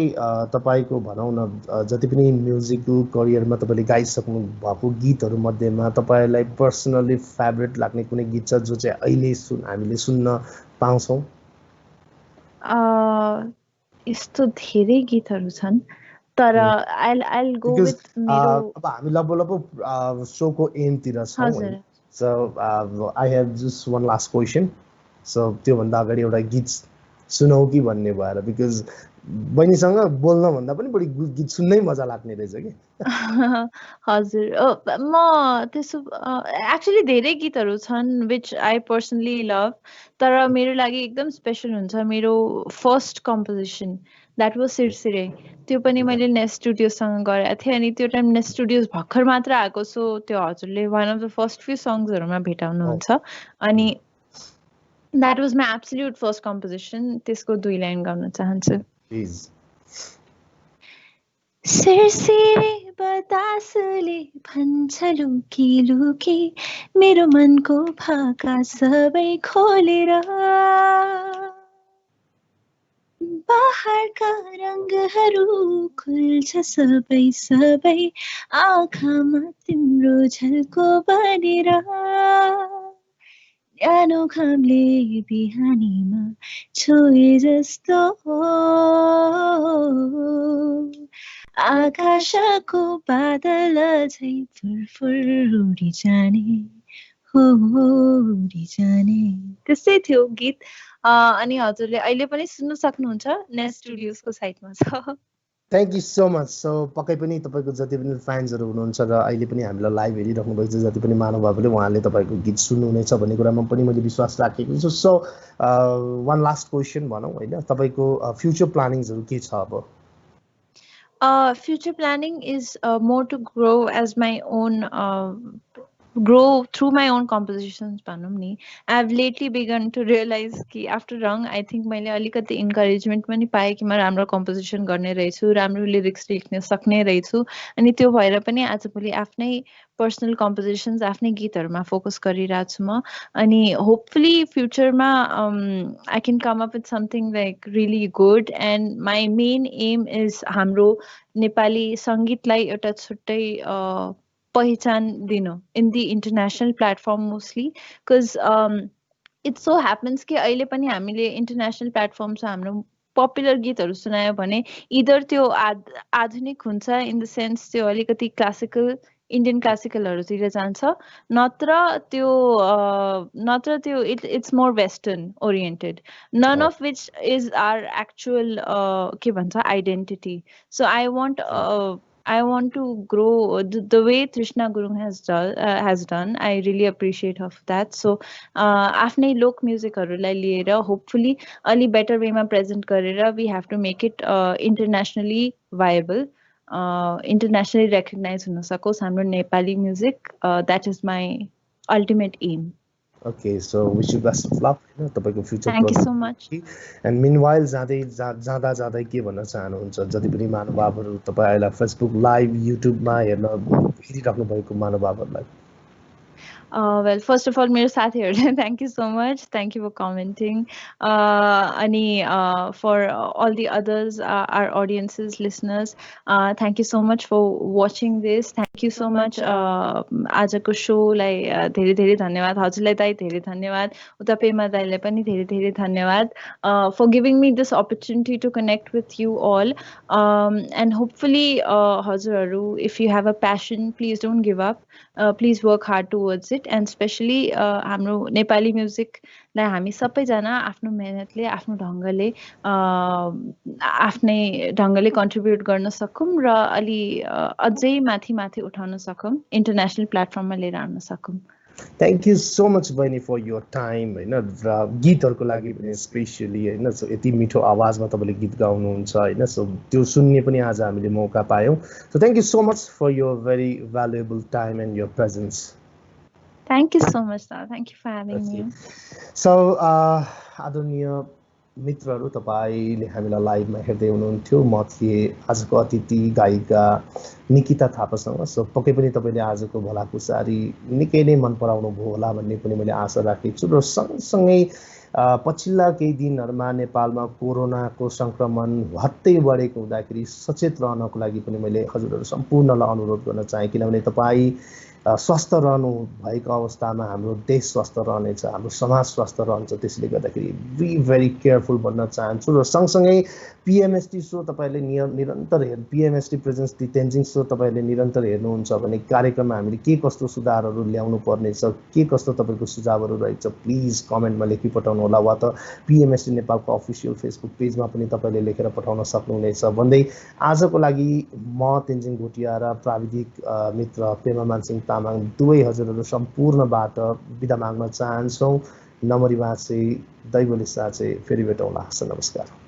Speaker 2: तपाईँको भनौँ न जति पनि म्युजिकल करियरमा तपाईँले गाइसक्नु भएको गीतहरू मध्येमा तपाईँलाई पर्सनली फेभरेट लाग्ने कुनै गीत छ जो चाहिँ अहिले हामीले सुन्न पाउँछौँ?
Speaker 3: यस्तो धेरै गीतहरू छन् तर I'll go with मेरो
Speaker 2: अब हामी लगभग शोको एन्डतिर छौँ.
Speaker 3: हजुर.
Speaker 2: So I have just one last question. So त्योभन्दा अगाडि एउटा गीत सुनौ कि भन्ने भएर, बिकज बहिनीसँग बोल्नभन्दा पनि बढी गीत सुन्नै मजा लाग्ने रहेछ कि.
Speaker 3: हजुर. म त्यसो एक्चुअली धेरै गीतहरू छन् विच आई पर्सनली लभ. तर मेरो लागि एकदम स्पेसल हुन्छ मेरो फर्स्ट कम्पोजिसन द्याट वाज सिरसिरे. त्यो पनि मैले नेस्ट स्टुडियोसँग गरेको थिएँ. अनि त्यो टाइम नेस्ट स्टुडियोज भर्खर मात्र आएको. सो त्यो हजुरले one of the first few सङ्ग्सहरूमा भेटाउनुहुन्छ. अनि that was my absolute first composition. त्यसको 2 लाइन गाउन चाहन्छु.
Speaker 2: प्लिज.
Speaker 3: सिरसिरे बतासले भन्छ लुकी लुकी मेरो मनको भाका सबै खोलेर बाहरका रङ्गहरू खुल्छ सबै सबै आँखामा तिम्रो झल्को बनेर न्यानो घामले बिहानीमा छोए जस्तो आकाशको बादल झै फुरफुर उडी जाने हो उडी जाने. त्यस्तै थियो गीत. अनि हजुरले अहिले पनि सुन्न सक्नुहुन्छ नेस्ट स्टुडियोजको साइटमा छ.
Speaker 2: Thank you so much. So पक्कै पनि तपाईँको जति पनि फ्यान्सहरू हुनुहुन्छ र अहिले पनि हामीलाई लाइभ हेरिराख्नु भएको छ जति पनि महानुभावले उहाँले तपाईँको गीत सुन्नुहुनेछ भन्ने कुरामा पनि मैले विश्वास राखेको छु. सो वान लास्ट क्वेसन भनौँ होइन, तपाईँको फ्युचर प्लानिङ्सहरू के छ अब?
Speaker 3: Future planning is more to grow as my own grow through my own compositions भनौँ नि. I've lately begun to realize कि after Rang I think मैले अलिकति encouragement पनि पाएँ कि म राम्रो composition गर्ने रहेछु, राम्रो lyrics लेख्न सक्ने रहेछु, अनि त्यो भएर पनि आजभोलि आफ्नै personal compositions, आफ्नै गीतहरुमा focus गरिरहेको छु म. अनि hopefully future मा I can come up with something like really good, and my main aim is हाम्रो नेपाली संगीतलाई एउटा छुट्टै पहिचान दिनु in the international platform mostly, because it so happens कि अहिले पनि हामीले international platforms हाम्रो popular गीतहरु सुनायो भने either त्यो आधुनिक हुन्छ in the sense त्यो अलिकति classical Indian classicalहरुतिर जान्छ, नत्र त्यो it's more western oriented, none of which is our actual के भन्छ identity. So I want to grow the way Trishna Gurung has done. I really appreciate of that. So आफ्नै लोक म्युजिकहरुलाई लिएर hopefully अलि better way मा present गरेर we have to make it internationally viable, internationally recognized हुन सकोस् हाम्रो Nepali music. That is my ultimate aim.
Speaker 2: Okay, so wish you best of luck in तपाईको future.
Speaker 3: Thank you so much.
Speaker 2: And meanwhile जाँदा के भन्न चाहनुहुन्छ जति पनि महानुभावहरु तपाईलाई Facebook live YouTube मा हेर्न हेरिराख्नु भएको महानुभावहरुलाई?
Speaker 3: Well, first of all, मेरो साथीहरुलाई thank you so much. Thank you for commenting. Ani for all the others, our audiences, listeners, thank you so much for watching this. Thank you so much. आजको show लाई धेरै धेरै धन्यवाद. हजुरलाई दाइ धेरै धन्यवाद. उता पेमा दाइलाई पनि धेरै धेरै धन्यवाद for giving me this opportunity to connect with you all. And hopefully हजुरहरु, if you have a passion, please don't give up. Please work hard towards it, and especially हाम्रो नेपाली म्युजिक लाई हामी सबैजना आफ्नो मेहनतले आफ्नो ढंगले कन्ट्रिब्युट गर्न सकौं र अलि अझै माथि उठाउन सकौं, इन्टरनेशनल प्लेटफर्ममा लिएर आउन सकौं.
Speaker 2: Thank you so much Bani for your time हैन, र गीतहरुको लागि पनि स्पेशली हैन. सो यति मिठो आवाजमा तपाईले गीत गाउनुहुन्छ हैन, सो त्यो सुन्ने पनि आज हामीले मौका पायौं. So thank you so much for your very valuable time and your presence.
Speaker 3: Thank you so much, sir. Thank you for having me.
Speaker 2: So आदरणीय मित्रहरु, तपाईले हामीलाई लाइभमा हेर्दै हुनुहुन्थ्यो. म थिए आजको अतिथि गायिका निकिता थापासँग. सो पक्कै पनि तपाईले आजको भलाकुसारी निकै नै मन पराउनु भयो होला भन्ने पनि मैले आशा राखेको छु. र सँगसँगै पछिल्ला केही दिनहरुमा नेपालमा कोरोनाको संक्रमण हट्टै बढेको हुँदाखेरि सचेत रहनको लागि पनि मैले हजुरहरु सम्पूर्णलाई अनुरोध गर्न चाहे, किनभने तपाई स्वस्थ रहनु भएको अवस्थामा हाम्रो देश स्वस्थ रहनेछ, हाम्रो समाज स्वस्थ रहन्छ. त्यसैले गर्दाखेरि बी भेरी केयरफुल भन्न चाहन्छु. र सँगसँगै PMST शो तपाईले निरन्तर हेर्नु, PMST presence the Tenzing show तपाईले निरन्तर हेर्नुहुन्छ भने कार्यक्रममा हामीले के कस्तो सुधारहरु ल्याउनु पर्नेछ, के कस्तो तपाईको सुझावहरु रहेछ, प्लिज कमेन्टमा लेखि पठाउनु होला, वा त PMST नेपालको अफिसियल फेसबुक पेजमा पनि तपाईले लेखेर पठाउन सक्नुहुनेछ भन्दै आजको लागि म तेन्जिङ भुटिया र प्राविधिक मित्र पेमा मानसिंह तामाङ दुवै हजुरहरु सम्पूर्णबाट बिदा माग्न चाहन्छौं. नमरी बाँचे, दैवले साचे, फेरि भेटौँला. नमस्कार.